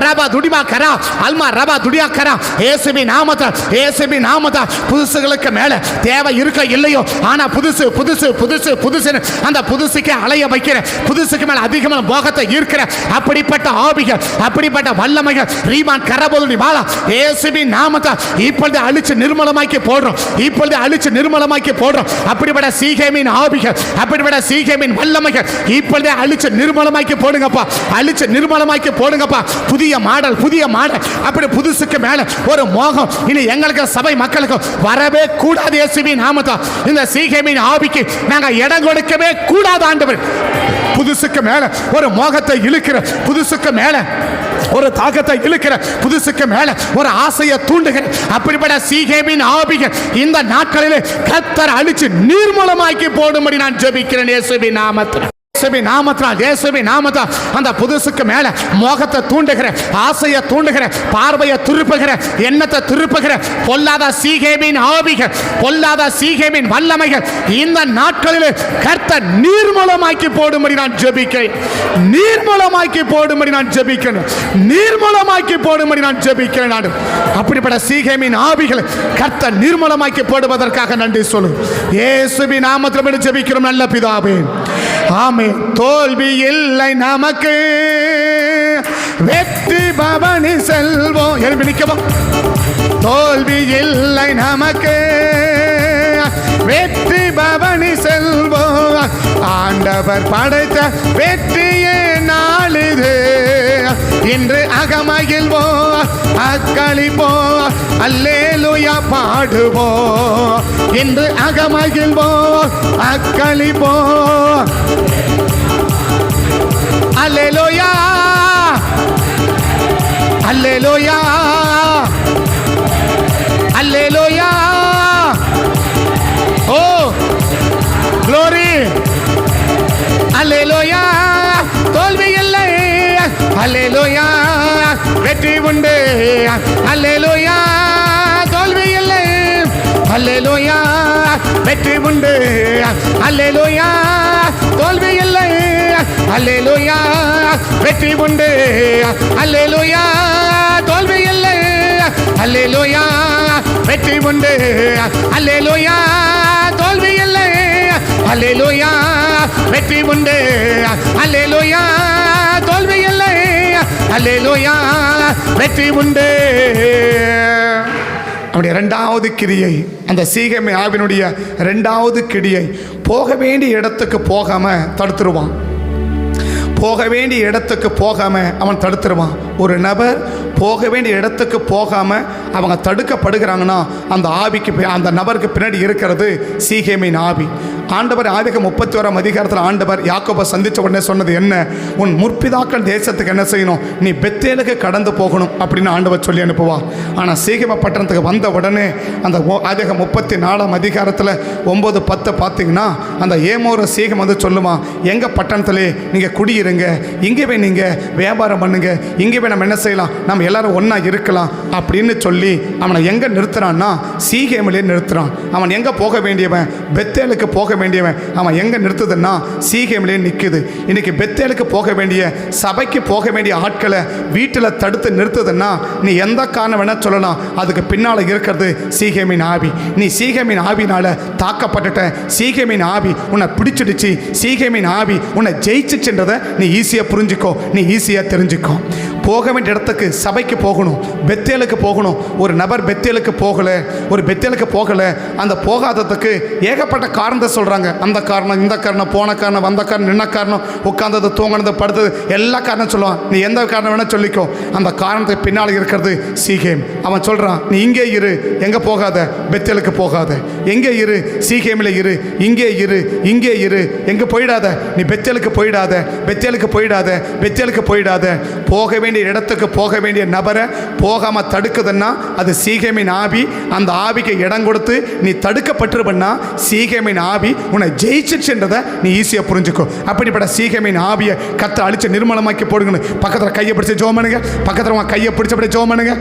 ரபா துடிமா கரா அல்மா ரபா துடியா கரா. இயேசுவின் நாமத்தில், இயேசுவின் நாமத்தில் புதுசுகளுக்கு மேல தேவை இருக்க இல்லையோ, ஆனா புதுசு புதுசு புதுசு புதுசுன்னு அந்த புதுசுக்கு அலைய வைக்கிற, புதுசுக்கு மேல அதிகமான மோகத்தை ஈர்க்கிற அப்படிப்பட்ட ஆவிகள், அப்படிப்பட்ட வல்லமைகள் ரீமான் கரபோதுடி மாலா இயேசுவின் நாமத்தை இப்பொழுது அழிச்சு நிர்மலமாக்கி போடுறோம், இப்பொழுது அழிச்சு நிர்மலமாக்கி போடுறோம். அப்படிப்பட்ட சீகேமின் ஆவிகள், அப்படிப்பட்ட சீகேமின் வல்லமைகள் இப்பொழுதே அழிச்சு நிர்மலமாக்கி போடுங்கப்பா, அழிச்சு நிர்மலமாக்கி போடுங்கப்பா. புதிய மாடல், புதிய மாடல். அப்படி புதுசுக்கு மேல ஒரு மோகம் இனி எங்களுக்கு சபை மக்களுக்கு வரவே கூடாது. இயேசுவின் நாமத்தை இந்த சீகேமின் ஆவிக்கு நாங்கள் இடம் கொடுக்கவே கூடாது ஆண்டவர். புதுசுக்கு மேல ஒரு மோகத்தை இழுக்கிற, புதுசுக்கு மேல ஒரு தாக்கத்தை இழுக்கிற, புதுசுக்கு மேல ஒரு ஆசையை தூண்டுகிற அப்படிப்பட்ட சீகேமின் ஆவிகள் இந்த நாட்களிலே கர்த்தர் அழிச்சு நீர்மூலமாக்கி போடும்படி நான் ஜெபிக்கிறேன் இயேசுவின் நாமத்தில். இயேசுவின் நாமத்தால் அந்த புதுசுக்கு மேல மோகத்தை தூண்டுகிற, ஆசையை தூண்டுகிற, பார்வையை திருப்புகிற, எண்ணத்தை திருப்புகிற பொல்லாத சீகேமின் ஆவிகள், பொல்லாத சீகேமின் வல்லமைகள் இந்த நாட்களில் கர்த்தர் நீர்மூலமாக்கி போடும்படி நான் ஜெபிக்கிறேன். நீர்மூலமாக்கி போடும்படி நான் ஜெபிக்கிறேன். நீர்மூலமாக்கி போடும்படி நான் ஜெபிக்கிறேன். நான் அப்படிப்பட்ட சீகேமின் ஆவிகளை கர்த்தர் நீர்மூலமாக்கி போடுவதற்காக நன்றி சொல்லு. இயேசுவின் நாமத்தில் ஜெபிக்கிறோம் நல்ல பிதாவே, ஆமென். தோல்வி இல்லை நமக்கு, வெற்றி பவனி செல்வோம். எழுப்பி நிற்கவும். தோல்வி இல்லை நமக்கு, வெற்றி பவனி செல்வோம். ஆண்டவர் படைத்த வெற்றியே நாளிது. இன்று அகமகிழ்வோம், அக்களிப்போம், அல்லேலூயா பாடுவோம். இன்று அகமகிழ்வோம், அக்களிப்போம், அல்லேலூயா, அல்லேலூயா, அல்லேலூயா. ஓ glory, அல்லேலூயா. தோல்வி இல்லை, அல்லேலூயா. வெற்றி உண்டு, அல்லேலூயா. தோல்வி இல்லை, அல்லேலூயா. வெற்றி உண்டு, அல்லேலூயா. தோல்வி இல்லை, அல்லேலூயா. வெற்றி உண்டு, அல்லேலூயா. தோல்வி இல்லை, அல்லேலூயா. வெற்றி உண்டு, அல்லேலூயா. தோல்வி இல்லை, அல்லேலூயா. வெற்றி உண்டு, அல்லேலூயா. தோல்வி இல்லை, அல்லேலூயா. வெற்றி உண்டு. அவனுடைய இரண்டாவது கிரியை, அந்த சீகேமி ஆவினுடைய இரண்டாவது கிரியை, போக வேண்டிய இடத்துக்கு போகாம தடுத்துருவான். போக வேண்டிய இடத்துக்கு போகாம அவன் தடுத்துருவான். ஒரு நபர் போக வேண்டிய இடத்துக்கு போகாம அவங்க தடுக்கப்படுகிறாங்கன்னா அந்த ஆவிக்கு, அந்த நபருக்கு பின்னாடி இருக்கிறது சீகேமின் ஆவி. ஆண்டவர் ஆதிகம் 31 அதிகாரத்தில் ஆண்டவர் யாக்கோபை சந்தித்த உடனே சொன்னது என்ன? உன் முற்பிதாக்கள் தேசத்துக்கு என்ன செய்யணும்? நீ பெத்தேலுக்கு கடந்து போகணும் அப்படின்னு ஆண்டவர் சொல்லி அனுப்புவா. ஆனால் சீகேம பட்டணத்துக்கு வந்த உடனே அந்த ஆதிகம் 34 அதிகாரத்தில் 9, 10 பார்த்தீங்கன்னா அந்த ஏமோர சீகம் வந்து சொல்லுவான், எங்கள் பட்டணத்திலே நீங்கள் குடியிருங்க, இங்கே நீங்கள் வியாபாரம் பண்ணுங்க, இங்கே நம்ம என்ன செய்யலாம், நம்ம எல்லாரும் ஒன்றா இருக்கலாம் அப்படின்னு சொல்லி அவனை எங்கே நிறுத்துறான்னா சீகேமிலே நிறுத்துறான். அவன் எங்கே போக வேண்டியவன்? பெத்தேலுக்கு போக வேண்டியவன். அவன் எங்கே நிறுத்துதுன்னா சீகேமிலே நிற்குது. இன்னைக்கு பெத்தேலுக்கு போக வேண்டிய, சபைக்கு போக வேண்டிய ஆட்களை வீட்டில் தடுத்து நிறுத்துதுன்னா நீ எந்த காரணம் வேணால் சொல்லலாம், அதுக்கு பின்னால் இருக்கிறது சீகேமின் ஆவி. நீ சீகேமின் ஆவினால் தாக்கப்பட்டுட்ட, சீகேமின் ஆவி உன்னை பிடிச்சிடுச்சு, சீகேமின் ஆவி உன்னை ஜெயிச்சுன்றதை நீ ஈஸியாக புரிஞ்சுக்கோ, நீ ஈஸியாக தெரிஞ்சுக்கோ. போக வேண்டிய இடத்துக்கு சபைக்கு போகணும், பெத்தேலுக்கு போகணும். ஒரு நபர் பெத்தேலுக்கு போகலை, ஒரு பெத்தேலுக்கு போகலை, அந்த போகாததுக்கு ஏகப்பட்ட காரணத்தை சொல்கிறாங்க. அந்த காரணம், இந்த காரணம், போன காரணம், வந்த காரணம், நின்ன காரணம், உட்கார்ந்தது, தூங்கினது, படுத்தது, எல்லா காரணம் சொல்லுவான். நீ எந்த காரணம் வேணால் சொல்லிக்கோ, அந்த காரணத்துக்கு பின்னால் இருக்கிறது சீகேம். அவன் சொல்கிறான், நீ இங்கே இரு, எங்கே போகாத, பெத்தேலுக்கு போகாத, எங்கே இரு, சீகேமில் இரு, இங்கே இரு, இங்கே இரு, எங்கே போயிடாத, நீ பெத்தேலுக்கு போயிடாத, பெத்தேலுக்கு போயிடாத, பெத்தேலுக்கு போயிடாத. போக வேண்டிய இடத்துக்கு போக வேண்டிய நபரை போகாம தடுக்குதுன்னா அது சீகேமின் ஆவி. அந்த ஆவிக்கு இடம் கொடுத்து நீ தடுக்கப்பட்டிருப்பன்னா சீகேமின் ஆவி உன்னை ஜெயிச்சுன்றதை நீ ஈஸியாக புரிஞ்சுக்கோ. அப்படிப்பட்ட சீகேமின் ஆவியை கர்த்தர் அழிச்சு நிர்மலமாக்கி போடுங்கன்னு பக்கத்தில் கையை பிடிச்சி ஜெபம் பண்ணுங்க. பக்கத்தில் கையை பிடிச்சபடி ஜெபம் பண்ணுங்க.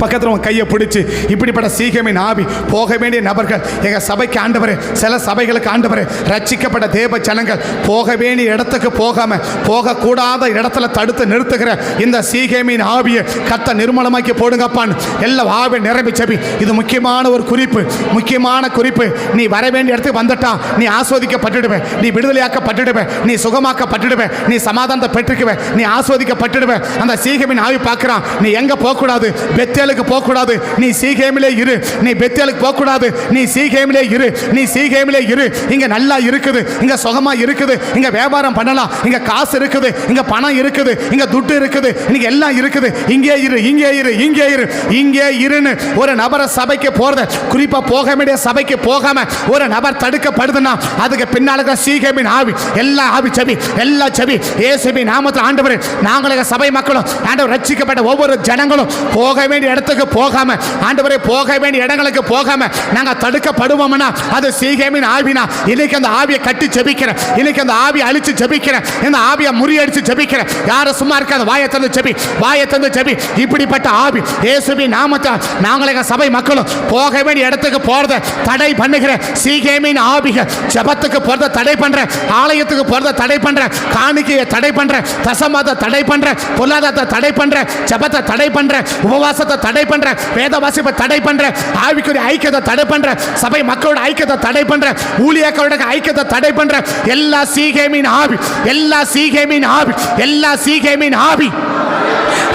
பக்கத்தில் கையை பிடிச்சி இப்படிப்பட்ட சீகேமின் ஆவி போக வேண்டிய நபர்கள் எங்கள் சபைக்கு ஆண்டவரே, சில சபைகளுக்கு ஆண்டவரே, ரட்சிக்கப்பட்ட தேவ ஜனங்கள் போக வேண்டிய இடத்துக்கு போகாமல் போகக்கூடாத இடத்துல தடுத்து நிறுத்துகிற இந்த சீகேமின் ஆவியை கர்த்தர் நிர்மலமாக்கி போடுங்கப்பான்னு எல்லா ஆவியை நிரம்பி செபி. இது முக்கியமான ஒரு குறிப்பு, முக்கியமான குறிப்பு. நீ வர வேண்டிய இடத்துக்கு வந்துட்டா நீ ஆஸ்வதிக்கப்பட்டுடுவேன், நீ விடுதலையாக்கப்பட்டுடுவேன், நீ சுகமாக்கப்பட்டுடுவேன், நீ சமாதானத்தை பெற்றுக்குவேன், நீ ஆஸ்வதிக்கப்பட்டுடுவேன். அந்த சீகேமின் ஆவி பார்க்குறான், நீ எங்கே போகக்கூடாது, பெத்தேல் பெத்தேலுக்கு போக கூடாது, நீ சீகேமிலே இரு. நீ பெத்தேலுக்கு போக கூடாது, நீ சீகேமிலே இரு. நீ சீகேமிலே இரு. இங்க நல்லா இருக்குது, இங்க சுகமா இருக்குது, இங்க வியாபாரம் பண்ணலாம், இங்க காசு இருக்குது, இங்க பணம் இருக்குது, இங்க துட்டு இருக்குது, இங்க எல்லாம் இருக்குது. இங்கே இரு, இங்கே இரு, இங்கே இரு, இங்கே இருன்னு ஒரு நபரை சபைக்கு போறது, குறிப்பா போக வேண்டிய சபைக்கு போகாம ஒரு நபர் தடுக்கப்படுதுன்னா அதுக்கு பின்னால சீகேமின் ஆவி. எல்லா ஆவி செவி, எல்லா செவி இயேசுவின் நாமத்தில் ஆண்டவரே, நாங்கள் சபை மக்களும் ஆண்டவர் ரட்சிக்கப்பட்ட ஒவ்வொரு ஜனங்களும் போக வேண்டிய இடத்துக்கு போகாம, ஆண்டவரே போக வேண்டிய இடங்களுக்கு போகாம நாங்க தடுக்கப்படுவோம்னா அது சீகேமின் ஆவினா. இன்னைக்கு அந்த ஆவியை கட்டி ஜெபிக்கிறேன், இன்னைக்கு அந்த ஆவியை அழிச்சு ஜெபிக்கிறேன், இந்த ஆவியை முறியடிச்சு ஜெபிக்கிறேன். யாரும் சும்மா இருக்காது, வாயை தந்து ஜெபி, வாயை தந்து ஜெபி. இப்படிப்பட்ட ஆவி இயேசுவின் நாமத்தால் நாங்கள் சபை மக்களும் போக வேண்டிய இடத்துக்கு போறத தடை பண்ணுகிற சீகேமின் ஆவிகள், ஜெபத்துக்கு போறத தடை பண்ற, ஆலயத்துக்கு போறத தடை பண்ற, காணிக்கையை தடை பண்ற, தசமத்தை தடை பண்ற, பொருளாதாரத்தை தடை பண்ற, ஜெபத்தை தடை பண்ற, உபவாசத்தை தடை பண்ற, வேத வாசிப்பை தடை பண்ற, ஆவிக்குரிய ஐக்கியத்தை தடை பண்ற, சபை மக்களோட ஐக்கியத்தை தடை பண்ற, ஊழியர்களோட ஐக்கியத்தை தடை பண்ற எல்லா சீகேமின் ஆவி, எல்லா சீகேமின் ஆவி, எல்லா சீகேமின் ஆவி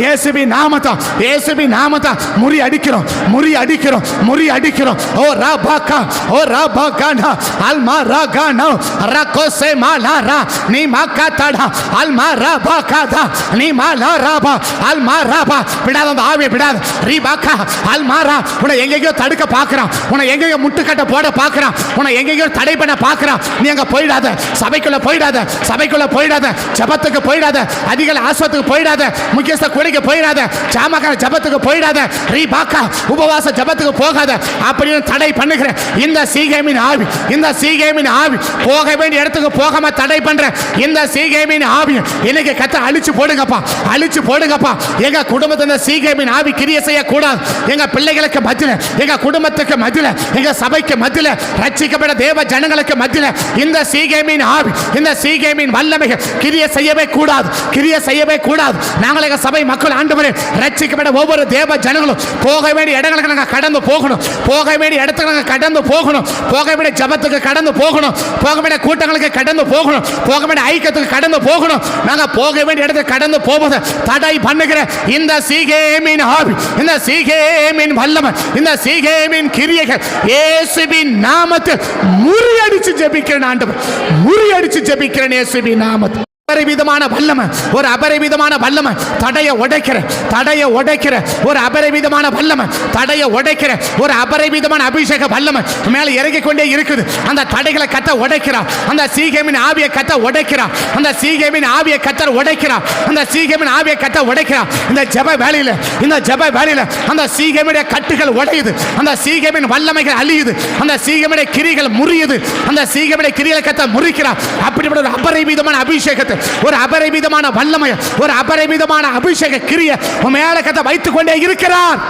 இயேசுவின் நாமத்தால், இயேசுவின் நாமத்தால் முறி அடிக்கிறோம், முறி அடிக்கிறோம், முறி அடிக்கிறோம். ஓ ராபாகா, ஓ ராபாகானா அல்மா ராகானா ரகோசே மாலாரா நீ மாகாதடா அல்மா ராபாகாதா நீ மாலாராபா அல்மா ராபா. விடாத அந்த ஆவியை விடாத. ரீபாகா அல்மாரா. உன்னை எங்கேயோ தடுக்க பார்க்கறான், உன்னை எங்கேயோ முட்டுக்கட்டை போட பார்க்கறான், உன்னை எங்கேயோ தடை பண்ண பார்க்கறான். நீ அங்க போயிடாத, சபைக்குள்ள போயிடாத, சபைக்குள்ள போயிடாத, ஜெபத்துக்கு போயிடாத, அதிகாலை ஆஸ்வத்துக்கு போயிடாத, முக்கியஸ்த கூடிக்கு போயிடாத, ஜாமக்கார ஜெபத்துக்கு போயிடாத, ரீபாகா உபவாச ஜெபத்துக்கு போகாத அப்படின்னு தடை பண்ணுகிற இந்த சீகேமின் ஆவி, இந்த சீகேமின் ஆவி போக வேண்டிய இடத்துக்கு போகாம தடை பண்ற இந்த சீகேமின் ஆவி இன்னைக்கு கத்த அழிச்சு போடுங்கப்பா, அழிச்சு போடுங்கப்பா. எங்க குடும்பத்தில் இந்த சீகேமின் ஆவி கிரியை செய்யக்கூடாது. எங்க பிள்ளைகளுக்கு மத்தியில, எங்க குடும்பத்துக்கு மத்தியில, எங்க சபைக்கு மத்தியில, ரட்சிக்கப்பட்ட தேவ ஜனங்களுக்கு மத்தியில இந்த சீகேமின் ஆவி, இந்த சீகேமின் வல்லமைகள் கிரியை செய்யவே கூடாது, கிரியை செய்யவே கூடாது. நாங்கள் எங்க சபை மக்கள் ஆண்டவரே, ரட்சிக்கப்பட்ட ஒவ்வொரு தேவ ஜனங்களும் போக வேண்டிய இடங்களுக்கு நாங்கள் கடந்து போகணும், போக வேண்டிய இடத்துக்கு நாங்கள் கடந்து போகணும், போக வேண்டிய ஜபத்துக்கு கடந்து போகணும், போக வேண்டிய கூட்டங்களுக்கு கடந்து போகணும், போக வேண்டிய ஐக்கியத்துக்கு கடந்து போகணும். நாங்கள் போக வேண்டிய இடத்துக்கு கடந்து போவதை தடை பண்ணுகிற இந்த சீகேமின் ஆவி, இந்த சீகேமின் வல்லமை, இந்த சீகேமின் கிரியைகள் இயேசுவின் நாமத்தில் முறியடிச்சு ஜெபிக்கிறேன் ஆண்டவர், முறியடிச்சு ஜெபிக்கிறேன் இயேசுவின் நாமத்தில். அபரிவிதமான வல்லமை, ஒரு அபரிவிதமான வல்லமை தடைய உடைக்கிற, தடைய உடைக்கிற ஒரு அபரிவிதமான வல்லமை, தடைய உடைக்கிற ஒரு அபரிவிதமான அபிஷேக வல்லமை மேல இறங்கி கொண்டே இருக்குது. அந்த தடைகளை கத்த உடைக்கிறார், அந்த சீகேமின் ஆவியை கத்த உடைக்கிறார், அந்த சீகேமின் ஆவியை கத்த உடைக்கிறார், அந்த சீகேமின் ஆவியை கத்த உடைக்கிறார். இந்த ஜெப வேளையில, இந்த ஜெப வேளையில அந்த சீகேமின் கட்டுகள் உடையுது, அந்த சீகேமின் வல்லமைகள் அழியுது, அந்த சீகேமின் கிரிகள் முறியுது, அந்த சீகேமின் கிரிகளை கத்த முறிக்கிறார். அப்படிப்பட்ட ஒரு அபரிவிதமான அபிஷேகத்தை, ஒரு அபரிவிதமான வல்லமை, ஒரு அபரிவிதமான அபிஷேக கிரியை மேல கத்த வைத்துக் கொண்டே இருக்கிறார்.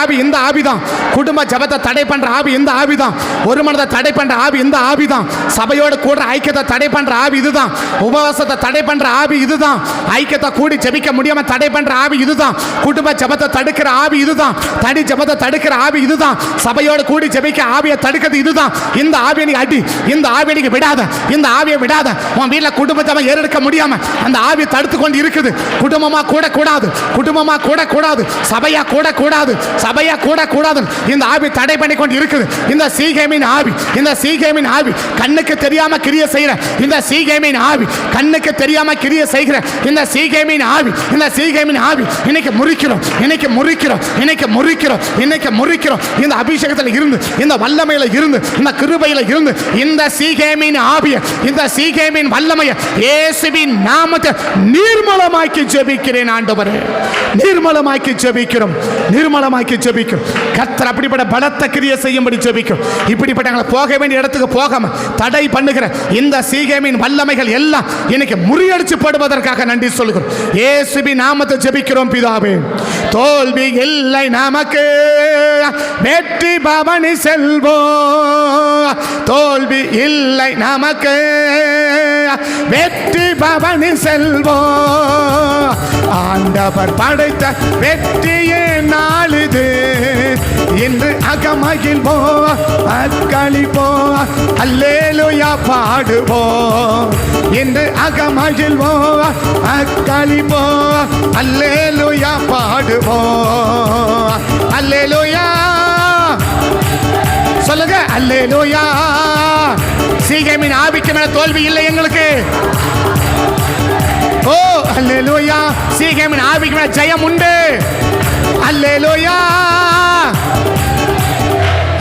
ஆவி இந்த ஆவிதான். குடும்ப ஜபத்தை தடை பண்ற ஆவி இந்த ஆவிதான். ஒரு மனதை தடை பண்ற ஆவி இந்த ஆவிதான். சபையோடு கூட ஐக்கியத்தை தடை பண்ற ஆவி இதுதான். உபவாசத்தை தடை பண்ற ஆவி இதுதான். ஐக்கியத்தை கூடி ஜெபிக்க முடியாம தடை பண்ற ஆவி இதுதான். குடும்ப ஜபத்தை தடுக்கிற ஆவி இதுதான். தனி ஜபத்தை தடுக்கிற ஆவி இதுதான். சபையோடு கூடி ஜெபிக்க ஆவியை தடுக்கிறது இதுதான். இந்த ஆவியை நீ அடி, இந்த ஆவியை நீ விடாத, இந்த ஆவியை விடாத. உன் வீட்டில் குடும்ப ஜபம் ஏறெடுக்க முடியாம அந்த ஆவி தடுத்து கொண்டு இருக்குது. குடும்பமா கூட கூடாது, குடும்பமா கூட கூடாது, சபையா கூட கூடாது, சபையா கூட கூடாது. இந்த ஆவி தடை பண்ணி கொண்டு இருக்குது. இந்த சீகேமின் ஆவி, இந்த சீகேமின் ஆவி கண்ணுக்கு தெரியாம கிரியை செய்கிற இந்த சீகேமின் ஆவி, கண்ணுக்கு தெரியாம கிரியை செய்கிற இந்த சீகேமின் ஆவி, இந்த சீகேமின் ஆவி இன்னைக்கு முறிக்கிறோம், இன்னைக்கு முறிக்கிறோம், இன்னைக்கு முறிக்கிறோம், இன்னைக்கு முறிக்கிறோம். இந்த அபிஷேகத்தில் இருந்து, இந்த வல்லமையில இருந்து, இந்த கிருபையில இருந்து இந்த சீகேமின் ஆவியை, இந்த சீகேமின் வல்லமையை இயேசுவின் நாமத்தை நிர்மலமாக்கி ஜெபிக்கிறேன் ஆண்டவரே, நிர்மலமாக்கி ஜெபிக்கிறோம், நிர்மலமாக்கி ஜெபிக்கிறோம். கர்த்தர் அப்படிப்பட்ட பலத்த கிரியை செய்யும்படி ஜெபிக்கிறோம். இப்படிப்பட்ட போக வேண்டிய இடத்துக்கு போகாம தடை பண்ணுகிற இந்த சீகேமின் வல்லமைகள் எல்லாம் இன்னைக்கு முறியடிச்சு படுவதற்காக நன்றி சொல்கிறோம். இயேசுவின் நாமத்தை ஜெபிக்கிறோம் பிதாவே. தோல்வி இல்லை நமக்கு, வெற்றி பவனி செல்வோம். தோல்வி இல்லை நமக்கு, வெற்றி பவனி செல்வோம். ஆண்டவர் படைத்த வெற்றியே நாளிது, இன்று அகமகிழ்வோம், அக்களிப்போம், அல்லேலூயா பாடுவோம். என்று அகமகிழ்வோம் அக்களிப்போம் அல்லேலூயா பாடுவோம் அல்லேலூயா சொல்லுங்க அல்லேலூயா. சீகேமின் ஆவிக்கு மேல தோல்வி இல்லை எங்களுக்கு. ஓ அல்லேலூயா. சீகேமின் ஆவிக்கு மேல ஜெயம் உண்டு. அல்லேலூயா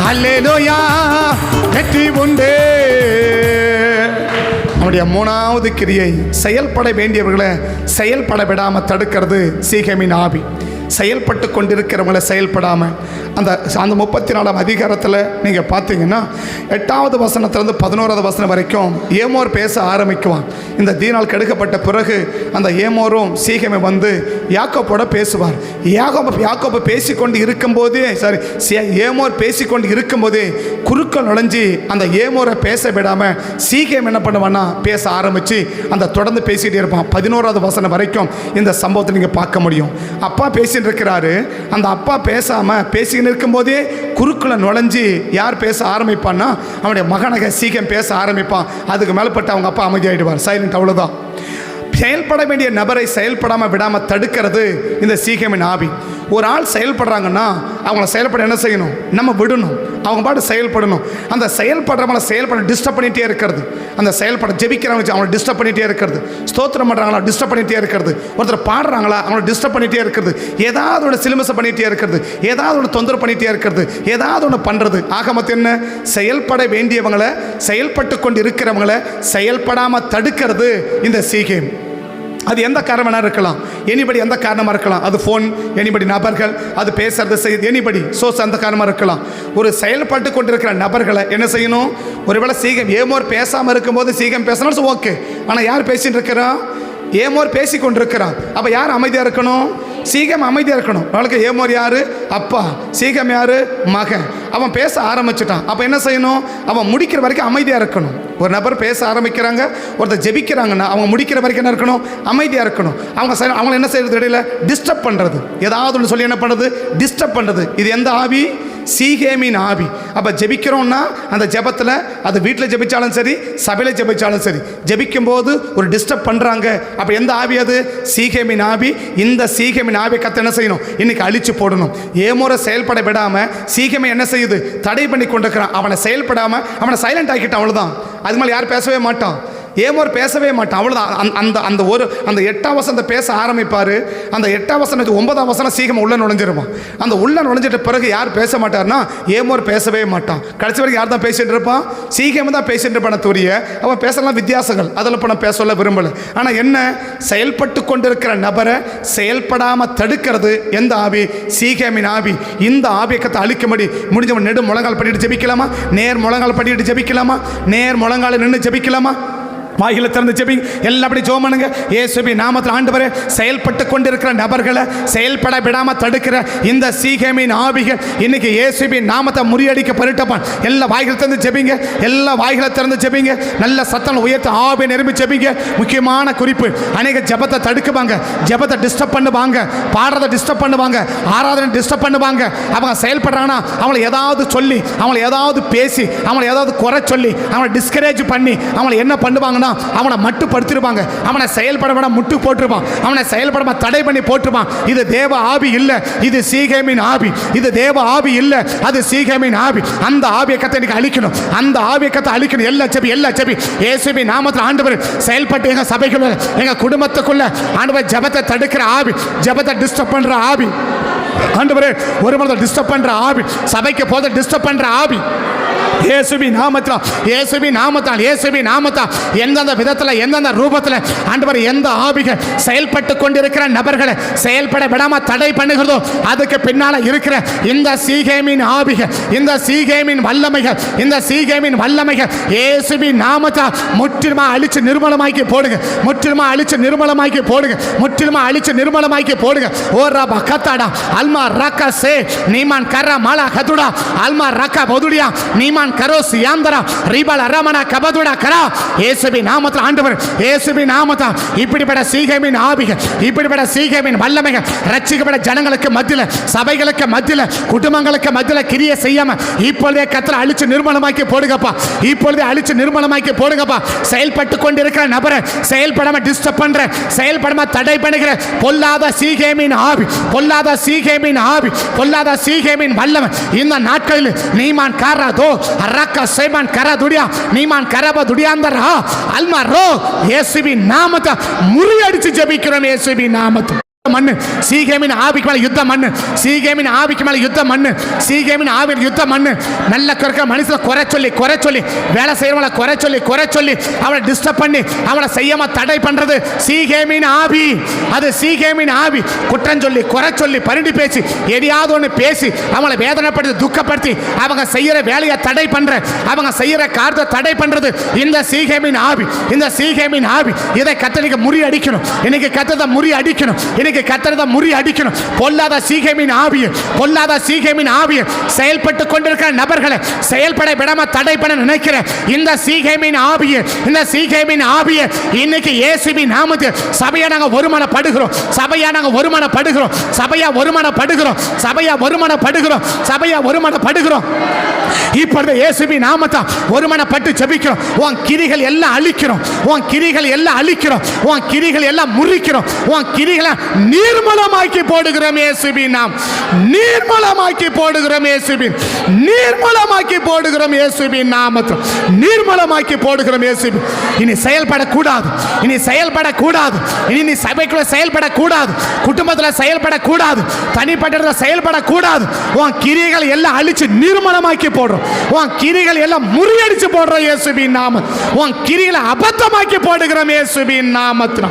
அல்லேலூயா வெற்றி உண்டு. நம்முடைய மூணாவது கிரியை செயல்பட வேண்டியவர்களை செயல்பட விடாமல் தடுக்கிறது சீகேமின் ஆவி. செயல்பட்டு கொண்டிருக்கிறவங்களை செயல்படாமல் அந்த 34ஆம் அதிகாரத்தில் நீங்கள் பார்த்தீங்கன்னா 8வது வசனத்திலிருந்து 11வது வசனம் வரைக்கும் ஏமோர் பேச ஆரம்பிக்குவான். இந்த தீனால் கெடுக்கப்பட்ட பிறகு அந்த ஏமோரும் சீகேமை வந்து யாக்கோப்போட பேசுவார். யாக்கோப்பு பேசிக்கொண்டு இருக்கும்போதே ஏமோர் பேசிக்கொண்டு இருக்கும்போதே குறுக்கள் நுழைஞ்சி அந்த ஏமோரை பேச விடாமல் சீகேம் என்ன பண்ணுவான்னா பேச ஆரம்பித்து அந்த தொடர்ந்து பேசிகிட்டே இருப்பான். 11வது வசனம் வரைக்கும் இந்த சம்பவத்தை நீங்கள் பார்க்க முடியும். அப்பா பேசிட்டு இருக்கிறாரு. அந்த அப்பா பேசாமல் பேசிக்கிட்டு இருக்கும்போதே குறுக்குள்ள நுழைஞ்சி யார் பேச ஆரம்பிப்பான்னா அவனுடைய மகனக சீக்கிரம் பேச ஆரம்பிப்பான். அதுக்கு மேலப்பட்டு அவங்க அப்பா அமைதியாயிடுவார், சைலண்ட். அவ்வளோதான். செயல்பட வேண்டிய நபரை செயல்படாமல் விடாமல் தடுக்கிறது இந்த சீகேமின் ஆவி. ஒரு ஆள் செயல்படுறாங்கன்னா அவங்கள செயல்பட என்ன செய்யணும்? நம்ம விடணும், அவங்க பாட்டு செயல்படணும். அந்த செயல்படுறவங்கள செயல்பட டிஸ்டர்ப் பண்ணிகிட்டே இருக்கிறது. அந்த செயல்பட ஜெபிக்கிறவங்க அவங்கள டிஸ்டர்ப் பண்ணிகிட்டே இருக்கிறது. ஸ்தோத்திரம் பண்ணுறாங்களா டிஸ்டர்ப் பண்ணிகிட்டே இருக்கிறது. ஒருத்தர் பாடுறாங்களா அவங்கள டிஸ்டர்ப் பண்ணிகிட்டே இருக்கிறது. ஏதாவது ஒன்று சிலுமசை பண்ணிகிட்டே இருக்கிறது. ஏதாவது ஒன்று தொந்தரவு பண்ணிகிட்டே இருக்கிறது. ஏதாவது ஒன்று பண்ணுறது. ஆக மொத்தம் என்ன? செயல்பட வேண்டியவங்களை செயல்பட்டு கொண்டு இருக்கிறவங்களை செயல்படாமல் தடுக்கிறது இந்த சீகேம். அது எந்த காரணமாக இருக்கலாம், எனிபடி எந்த காரணமாக இருக்கலாம். அது ஃபோன், எனிபடி நபர்கள், அது பேசுறது செய்யுது, எனிபடி சோர்ஸ் அந்த காரணமாக இருக்கலாம். ஒரு செயல்பட்டு கொண்டிருக்கிற நபர்களை என்ன செய்யணும்? ஒருவேளை சீகம் ஏமோர் பேசாமல் இருக்கும்போது சீகம் பேசணும் ஓகே. ஆனால் யார் பேசிட்டு இருக்கிறான்? ஏமோர் பேசி கொண்டிருக்கிறான். அப்போ யார் அமைதியாக இருக்கணும்? சீகம் அமைதியாக இருக்கணும். அவளுக்கு ஏமோர் யார்? அப்பா. சீகம் யார்? மகன். அவன் பேச ஆரம்பிச்சிட்டான். அப்போ என்ன செய்யணும்? அவன் முடிக்கிற வரைக்கும் அமைதியாக இருக்கணும். ஒரு நபர் பேச ஆரம்பிக்கிறாங்க, ஒருத்தர் ஜெபிக்கிறாங்கன்னா அவங்க முடிக்கிற வரைக்கும் என்ன இருக்கணும்? அமைதியாக இருக்கணும். அவங்கள என்ன செய்யறது? இடையில டிஸ்டர்ப் பண்ணுறது, ஏதாவது ஒன்று சொல்லி என்ன பண்ணுறது? டிஸ்டர்ப் பண்ணுறது. இது எந்த ஆவி? சீகேமின் ஆவி. அப்போ ஜெபிக்கிறோம்னா அந்த ஜெபத்தில் அது வீட்டில் ஜெபிச்சாலும் சரி, சபையில் ஜெபிச்சாலும் சரி, ஜெபிக்கும் போது ஒரு டிஸ்டர்ப் பண்ணுறாங்க. அப்போ எந்த ஆவி அது? சீகேமின் ஆவி. இந்த சீகேமின் ஆவியை கத்த என்ன செய்யணும்? இன்னைக்கு அழிச்சு போடணும். ஏமோரை செயல்பட விடாமல் சீகேமை என்ன செய்யுது? தடை பண்ணி கொண்டிருக்கிறான். அவனை செயல்படாமல் அவனை சைலண்ட் ஆக்கிட்டான். அவ்வளோதான். அது மேலே யாரும் பேசவே மாட்டான். ஏமோர் பேசவே மாட்டான். அவ்வளோதான். அந்த 8ஆம் வசனத்தை பேச ஆரம்பிப்பார். அந்த 8ஆம் வசனம் 9ஆம் வசனம் சீக்கிரம் உள்ள நுழைஞ்சிருவான். அந்த உள்ள நுழைஞ்சிட்ட பிறகு யார் பேச மாட்டார்னா ஏமோர் பேசவே மாட்டான். கடைசி வரைக்கும் யார் தான் பேசிட்டு இருப்பான்? சீக்கிரம் தான் பேசிட்டு இருப்பான தூரிய. அவன் பேசலாம் வித்தியாசங்கள், அதில் இப்போ நான் பேச சொல்ல விரும்பலை. ஆனால் என்ன? செயல்பட்டு கொண்டிருக்கிற நபரை செயல்படாமல் தடுக்கிறது எந்த ஆவி? சீகேமின் ஆவி. இந்த ஆவியக்கத்தை அழிக்கும்படி முடிஞ்சவன் நெடு முழங்கால் பண்ணிட்டு ஜெபிக்கலாமா? நேர் முழங்கால் பண்ணிட்டு ஜெபிக்கலாமா? நேர் முழங்கால நின்று ஜெபிக்கலாமா? வாயில திறந்து ஜெபிங்க. எல்லாம் அப்படி ஜெபம் பண்ணுங்க. இயேசுவின் நாமத்தில் ஆண்டவரே, செயல்பட்டு கொண்டிருக்கிற நபர்களை செயல்பட விடாம தடுக்கிற இந்த சீகேமின் ஆவிகள் இன்னைக்கு இயேசுவின் நாமத்தை முறியடிக்க பரிட்டப்பான். எல்லா வாய்களை திறந்து ஜெபிங்க. எல்லா வாய்களை திறந்து ஜெபிங்க. நல்ல சத்தம் உயர்த்த ஆவி நிரம்பி ஜெபிங்க. முக்கியமான குறிப்பு, அநேக ஜெபத்தை தடுக்குவாங்க, ஜெபத்தை டிஸ்டர்ப் பண்ணுவாங்க, பாடுறதை டிஸ்டர்ப் பண்ணுவாங்க, ஆராதனை டிஸ்டர்ப் பண்ணுவாங்க. அவங்க செயல்படுறாங்கன்னா அவங்களை ஏதாவது சொல்லி, அவங்களை ஏதாவது பேசி, அவங்களை ஏதாவது குறை சொல்லி, அவங்களை டிஸ்கரேஜ் பண்ணி அவங்களை என்ன பண்ணுவாங்க? அவனை மட்டுப்படுத்திருப்பாங்க. அவனை செயல்பட முட்டு போட்டிருப்பான். அவனை செயல்பட தடை பண்ணி போட்டிருப்பான். இது தேவ ஆவி இல்ல, இது சீகேமின் ஆவி. இது தேவ ஆவி இல்ல, அது சீகேமின் ஆவி. அந்த ஆவியக்கத்தை இன்னைக்கு அழிக்கணும். அந்த ஆவியக்கத்தை அழிக்கணும். எல்லா செபி இயேசுவின் நாமத்தில் ஆண்டவர் செயல்பட்டு எங்க சபைக்குள்ள, எங்க குடும்பத்துக்குள்ள ஆண்டவர் ஜெபத்தை தடுக்கிற ஆவி, ஜெபத்தை டிஸ்டர்ப் பண்ற ஆவி, ஆண்டவரே ஒரு முறை டிஸ்டர்ப் பண்ற ஆவி, சபைக்கு போத டிஸ்டர்ப் பண்ற ஆவி, இயேசுவின் நாமத்தால் எந்தெந்த விதத்தில், எந்தெந்த ரூபத்தில் ஆண்டவர் எந்த ஆவிகள் செயல்பட்டு கொண்டிருக்கிற நபர்களை செயல்பட விடாம தடை பண்ணுகிறதோ அதுக்கு பின்னால இருக்கிற இந்த சீகேமின் ஆவிகள், இந்த சீகேமின் வல்லமைகள், இந்த சீகேமின் வல்லமைகள் இயேசுவின் நாமத்தால் முற்றிலுமா அழிச்சு நிர்மலமாக்கி போடுங்க. முற்றிலுமா அழிச்சு நிர்மலமாக்கி போடுங்க. முற்றிலுமா அழிச்சு நிர்மலமாக்கி போடுங்க. ஓ ரபா கத்தாடா அல்மா ரக்கா சே நீமான் கர்ரா மாலா கதுடா அல்மா ரக்கா பொதுடியா நீமா ரீமான் கரோஸ் யாந்தரா ரீபால் அரமனா கபதுடா கரா இயேசுவின் நாமத்தில் ஆண்டவர் இயேசுவின் நாமத்தில் இப்படிப்பட்ட சீகேமின் ஆவிகள் இப்படிப்பட்ட சீகேமின் வல்லமைகள் ரட்சிக்கப்பட்ட ஜனங்களுக்கு மத்தியில் சபைகளுக்கு மத்தியில் குடும்பங்களுக்கு மத்தியில் கிரியை செய்யாம இப்பொழுதே கத்தரை அழிச்சு நிர்மலமாக்கி போடுங்கப்பா. இப்பொழுதே அழிச்சு நிர்மலமாக்கி போடுங்கப்பா. செயல்பட்டு கொண்டிருக்கிற நபரை செயல்படாம டிஸ்டர்ப் பண்ற செயல்படாம தடை பண்ணுகிற பொல்லாத சீகேமின் ஆவி பொல்லாத சீகேமின் ஆவி பொல்லாத சீகேமின் வல்லமை இந்த நாட்களில் நீமான் காராதோ அரக்க சைமான் கரா துடியா நீமான் கரப துடியாந்தரா அல்மா ரோ இயேசுவின் நாமத்தை முறியடிச்சு ஜெபிக்கிறோம். இயேசுவின் நாமத்தை மண்ணு சீகேமின் ஆவிக்கு மேல யுத்தம் மண்ணு சீகேமின் ஆவிக்கு மேல யுத்தம் மண்ணு சீகேமின் ஆவின் யுத்தம் மண்ணு நல்ல குறைக்க மனுஷனை குறை சொல்லி வேலை செய்யறவங்கள குறை சொல்லி அவனை டிஸ்டர்ப் பண்ணி அவனை செய்யாம தடை பண்றது சீகேமின் ஆவி. அது சீகேமின் ஆவி. குற்றம் சொல்லி குறை சொல்லி பரிண்டு பேசி எதையாவது ஒன்று பேசி அவங்களை வேதனைப்படுத்தி துக்கப்படுத்தி அவங்க செய்யற வேலையை தடை பண்ற அவங்க செய்யற காரியத்தை தடை பண்றது இந்த சீகேமின் ஆவி. இந்த சீகேமின் ஆவி இதை கத்தனைக்கு முறி அடிக்கணும். இன்னைக்கு கத்ததை முறி அடிக்கணும். கத்தரத முறி அடிக்கணும். பொல்லாத சீகேமின் ஆவியை பொல்லாத சீகேமின் ஆவியை செயல்பட்டு கொண்டிருக்கிற நபர்களை செயல்பட விடாம தடை பண்ண நினைக்கிற இந்த சீகேமின் ஆவியை இந்த சீகேமின் ஆவியை இன்னைக்கு இயேசுவின் நாமத்தில் சபையா நாங்க ஒருமனப்படுகிறோம். சபையா நாங்க ஒருமனப்படுகிறோம். சபையா ஒருமனப்படுகிறோம். சபையா ஒருமனப்படுகிறோம். சபையா ஒருமனப்படுகிறோம். இப்பொழுது இயேசுவின் நாமத்தை ஒருமனப்பட்டு ஜெபிக்கிறோம். உன் கிரிகள் எல்லாம் அழிக்கிறோம். உன் கிரிகள் எல்லாம் அழிக்கிறோம். உன் கிரிகள் எல்லாம் முறிக்கிறோம். உன் கிரிகளை நீர்மலமாக்கி போடுகிறோம். இயேசுவின் நாம் நீர்மலமாக்கி போடுகிறோம். இயேசுவின் நீர்மலமாக்கி போடுகிறோம். இயேசுவின் நாமத்தில் நீர்மலமாக்கி போடுகிறோம். இயேசுவின் இனி செயல்படக்கூடாது. இனி செயல்படக்கூடாது. இனி நீ சபைக்குள்ள செயல்படக்கூடாது. குடும்பத்தில் செயல்படக்கூடாது. தனிப்பட்ட செயல்படக்கூடாது. உன் கிரிகள் எல்லாம் அழிச்சு நிர்மலமாக்கி போடுறோம். உன் கிரிகள் எல்லாம் முறியடிச்சு போடுறோம். இயேசுவின் நாமம் உன் கிரிகளை அபத்தமாக்கி போடுகிறோம். இயேசுவின் நாமத்தில்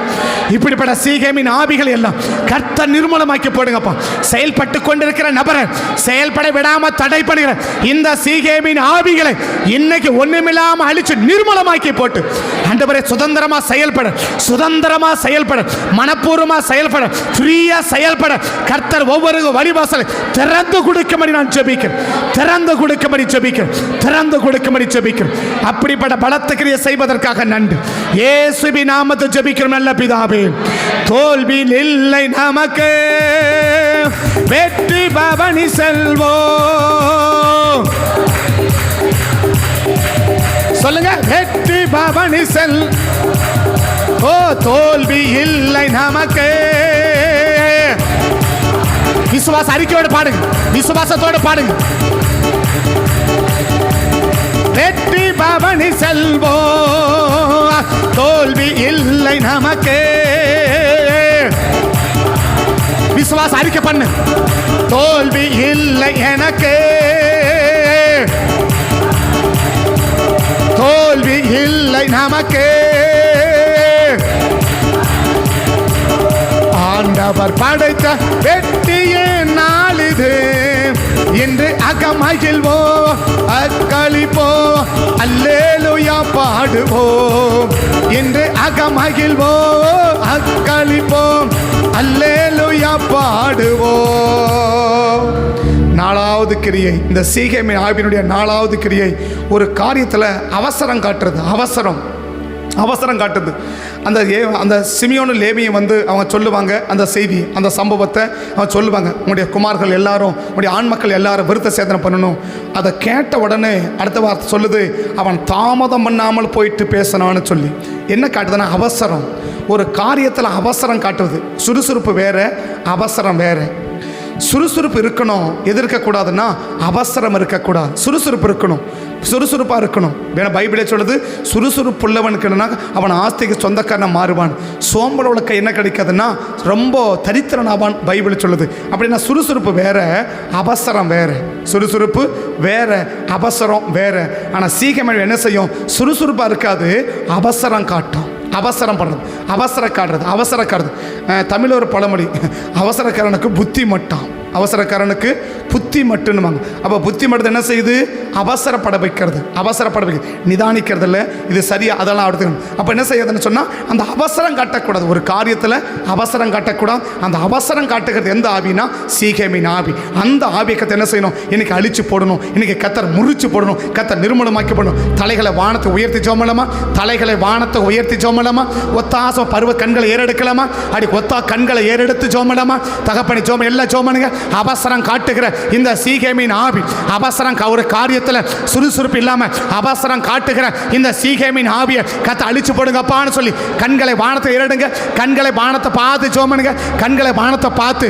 இப்படிப்பட்ட சீகேமின் ஆவிகள் எல்லாம் கர்த்தர் நிர்மூலமாக்கி போடுங்கப்பா. செயல்பட்டு கொண்டிருக்கிற நபரை செயல்பட விடாம தடை பண்ணுகிற இந்த சீகேமின் ஆவிகளை இன்னைக்கு ஒண்ணுமில்லாம அழிச்சு நிர்மூலமாக்கி போட்டு ஆண்டவரே சுதந்திரமா செயல்பட மனப்பூர்வமா செயல்பட ஃப்ரீயா செயல்பட கர்த்தர் ஒவ்வொரு வழிவாசலை திறந்து கொடுக்கும்படி நான் ஜெபிக்கிறேன். திறந்து கொடுக்கும்படி ஜெபிக்கிறேன். அப்படிப்பட்ட பலத்த கிரியை செய்வதற்காக நன்றி. இயேசுவின் நாமத்தை ஜெபிக்கிறோம் நல்ல பிதாவே. தோல்வி இல்லை நமக்கு, வெற்றி பவனி செல்வோம். சொல்லுங்க, வெற்றி பவனி செல். ஓ தோல்வி இல்லை நமக்கு. விசுவாச அறிக்கையோடு பாடுங்க. விசுவாசத்தோடு பாடுங்க. வெற்றி பவனி செல்வோம். தோல்வி இல்லை நமக்கு. விசுவாச அறிக்கை பண்ணு. தோல்வி இல்லை எனக்கு. தோல்வி இல்லை நமக்கு. ஆண்டவர் படைத்த வெற்றியே நாளிது. இன்று அகமகிழ்வோ அக்களிப்போ அல்லேலூயா பாடுவோம். இன்று அகமகிழ்வோ அக்களிப்போம் அல்லேலூயா பாடுவோம். நாலாவது கிரியை, இந்த சீகேமின் ஆவியினுடைய நாலாவது கிரியை ஒரு காரியத்தில் அவசரம் காட்டுறது. அவசரம் காட்டுது. அந்த சிமியோனு லேவியும் வந்து அவங்க சொல்லுவாங்க அந்த செய்தி, அந்த சம்பவத்தை அவங்க சொல்லுவாங்க. உங்களுடைய குமார்கள் எல்லாரும், உங்களுடைய ஆண் மக்கள் எல்லாரும் விருத்த சேதனை பண்ணணும். அதை கேட்ட உடனே அடுத்த வார்த்தை சொல்லுது, அவன் தாமதம் பண்ணாமல் போயிட்டு பேசினான்னு சொல்லி. என்ன காட்டுதுன்னா அவசரம். ஒரு காரியத்தில் அவசரம் காட்டுவது. சுறுசுறுப்பு வேற, அவசரம் வேற. சுறுசுறுப்பு இருக்கணும். எது இருக்கக்கூடாதுன்னா அவசரம் இருக்கக்கூடாது. சுறுசுறுப்பு இருக்கணும், சுறுசுறுப்பாக இருக்கணும். வேணா பைபிளே சொல்லுது, சுறுசுறுப்பு உள்ளவனுக்குன்னா அவன் ஆஸ்திக்கு சொந்தக்காரனை மாறுவான். சோம்பலோளுக்கு என்ன கிடைக்காதுன்னா ரொம்ப தரித்திரனாவான் பைபிள் சொல்லுது. அப்படின்னா சுறுசுறுப்பு வேற, அவசரம் வேற. சுறுசுறுப்பு வேற, அவசரம் வேற. ஆனால் சீக்கிரம் என்ன செய்யும்? சுறுசுறுப்பாக இருக்காது, அவசரம் காட்டும். அவசரம் காட்டுறது. தமிழ் ஒரு பழமொழி, அவசரக்காரனுக்கு புத்தி மட்டான். அவசரக்காரனுக்கு புத்தி மட்டுன்னுவாங்க. அப்போ புத்தி மட்டும் என்ன செய்யுது? அவசரப்பட வைக்கிறது, அவசரப்பட வைக்கிறது, நிதானிக்கிறது இல்லை, இது சரியா அதெல்லாம் அடுத்துக்கணும். அப்போ என்ன செய்யறதுன்னு சொன்னால் அந்த அவசரம் காட்டக்கூடாது, ஒரு காரியத்தில் அவசரம் காட்டக்கூடாது. அந்த அவசரம் காட்டுகிறது எந்த ஆவினா? சீகேமின் ஆவி. அந்த ஆவியை கத்தை என்ன செய்யணும்? இன்னைக்கு அழிச்சு போடணும், இன்னைக்கு கத்தர் முறிச்சு போடணும், கத்தர் நிர்மூலமாக்கி போடணும். தலைகளை வானத்தை உயர்த்தி ஜோமலாமா, தலைகளை வானத்தை உயர்த்தி ஜோமலாமா, ஒத்தாசம் பருவ கண்களை ஏறெடுக்கலாமா, அடி ஒத்தா கண்களை ஏறெடுத்து ஜோமலாமா, தகப்பனை ஜோம எல்லாம் ஜோமனுங்க. அவசரம் காட்டுகிற இந்த சீகேமின் ஆவி, அவசரம் ஒரு காரியத்தில் சுறுசுறுப்பு இல்லாம அவசரம் காட்டுகிற இந்த சீகேமின் ஆவியை கத்த அழிச்சு போடுங்கப்பான்னு சொல்லி கண்களை வானத்தை ஏறெடுங்க, கண்களை வானத்தை பார்த்து ஜோமனுங்க, கண்களை வானத்தை பார்த்து.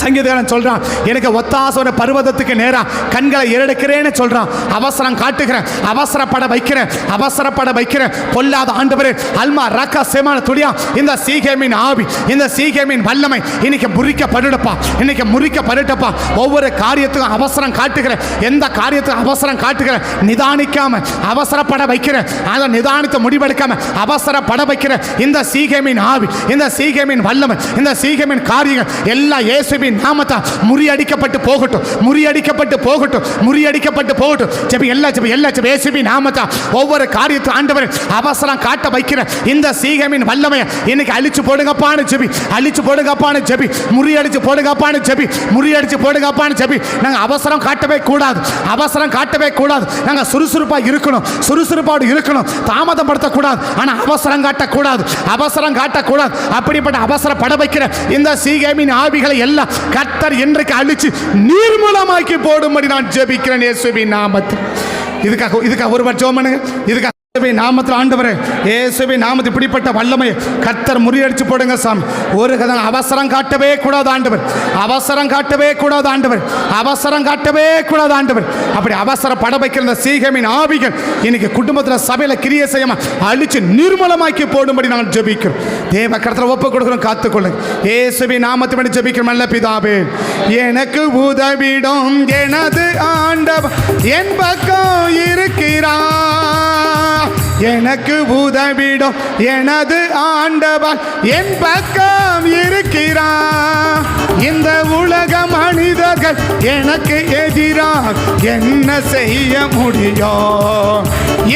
சங்கீதக்காரன் சொல்றான், எனக்கு ஒத்தாசோட பர்வதத்துக்கு நேரா கண்களை ஏறெடுக்கிறேன்னு சொல்றான். அவசரம் காட்டுகிறேன், அவசரப்பட வைக்கிறேன், அவசரப்பட வைக்கிறேன். பொல்லாத ஆண்டவரே, அல்மா ரக்கா சேமான துடியா, இந்த சீகேமின் ஆவி, இந்த சீகேமின் வல்லமை இன்னைக்கு முறிக்கப்படுடப்பா, இன்னைக்கு முறிக்கப்படுட்டப்பா. ஒவ்வொரு காரியத்துக்கும் அவசரம் காட்டுகிறேன், எந்த காரியத்துக்கும் அவசரம் காட்டுகிறேன், நிதானிக்காம அவசரப்பட வைக்கிறேன், அதை நிதானித்து முடிவெடுக்காம அவசரப்பட வைக்கிறேன். இந்த சீகேமின் ஆவி, இந்த சீகேமின் வல்லமை, இந்த சீகேமின் காரியங்கள் எல்லாம் இயேசுவின் நாமத்தா முறியடிக்கப்பட்டு போகட்டும், முறியடிக்கப்பட்டு போகட்டும், முறியடிக்கப்பட்டு போகட்டும். ஜெபி எல்லா ஜெபி எல்லா ஜெபி இயேசுவின் நாமத்தா. ஒவ்வொரு காரியத்தை ஆண்டவர் அவசரம் காட்ட வைக்கிற இந்த சீகேமின் வல்லமையை இன்னைக்கு அழிச்சு போடுங்கப்பான்னு ஜெபி, அழிச்சு போடுங்கப்பான்னு ஜெபி, முறியடிச்சு போடுங்கப்பான்னு ஜெபி, முறியடிச்சு போடுங்கப்பான்னு ஜெபி. நாங்கள் அவசரம் காட்டவே கூடாது, அவசரம் காட்டவே கூடாது. நாங்கள் சுறுசுறுப்பாக இருக்கணும், சுறுசுறுப்பாக இருக்கணும், தாமதப்படுத்தக்கூடாது. ஆனால் அவசரம் காட்டக்கூடாது, அவசரம் காட்டக்கூடாது. அப்படிப்பட்ட அவசரப்பட வைக்கிற இந்த சீகேமின் ஆவிகளை எல்லாம் கர்த்தர் இன்றைக்கு அழிச்சு நிர்மூலமாக்கி போடும்படி நான் ஜெபிக்கிறேன் இயேசுவின் நாமத்தில். இதுக்காக ஒருவர் ஜெபம் பண்ணுங்க. இதுக்காக நாமத்தில் ஆண்டவரே, இயேசுவின் நாமத்தில் இப்படிப்பட்ட வல்லமையை கர்த்தர் முறியடிச்சு போடுங்க சாமி. ஒரு கதை அவசரம் காட்டவே கூடாது ஆண்டவர், அவசரம் காட்டவே கூடாது ஆண்டவர், அவசரம் காட்டவே கூடாது ஆண்டவர். அப்படி அவசரப்பட வைக்கிற இந்த சீகேமின் ஆவிகள் இன்னைக்கு குடும்பத்தில் சபையில் கிரியை செய்யாம அழிச்சு நிர்மூலமாக்கி போடும்படி நான் ஜெபிக்கிறோம். தேவ கர்த்தரை ஒப்பு கொடுக்கிறோம், காத்துக்கொள்ளுங்க. இயேசுவின் நாமத்தில் ஜெபிக்கிறோம் நல்ல பிதாவே. எனக்கு உதவிடும் எனது ஆண்டவர் என் பக்கம் இருக்கிறார், எனக்கு உதவிடும் எனது ஆண்டவர் என் பக்கம் இருக்கிறார். இந்த உலக மனிதர்கள் எனக்கு எதிராக என்ன செய்ய முடியும்?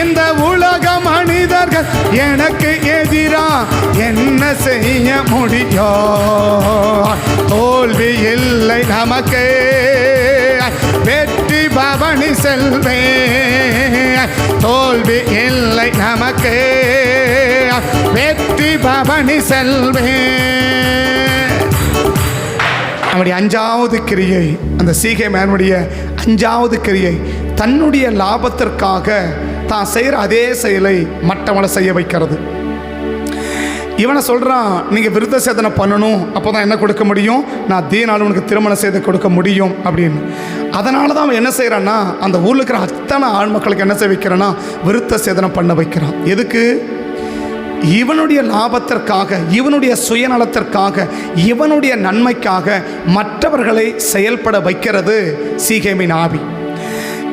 இந்த உலக மனிதர்கள் எனக்கு எதிராக என்ன செய்ய முடியும்? தோல்வி இல்லை நமக்கு, வெற்றி பவனி செல்வேன். தோல்வி இல்லை நமக்கு, வெற்றி பவனி செல்வேன். நம்முடைய அஞ்சாவது கிரியை, அந்த சீகேமினுடைய அஞ்சாவது கிரியை, தன்னுடைய லாபத்திற்காக தான் செய்கிற அதே செயலை மற்றவங்களை செய்ய வைக்கிறது. இவனை சொல்கிறான், நீங்கள் விருத்த சேதனை பண்ணணும், அப்போ தான் என்ன கொடுக்க முடியும்? நான் தீனாலும் உனக்கு திருமணம் செய்து கொடுக்க முடியும் அப்படின்னு. அதனால தான் அவன் என்ன செய்கிறான்னா, அந்த ஊரில் இருக்கிற அத்தனை ஆண் மக்களுக்கு என்ன செய்ய வைக்கிறான்னா, விருத்த சேதனை பண்ண வைக்கிறான். எதுக்கு? இவனுடைய லாபத்திற்காக, இவனுடைய சுயநலத்திற்காக, இவனுடைய நன்மைக்காக மற்றவர்களை செயல்பட வைக்கிறது சீகேமின் ஆவி.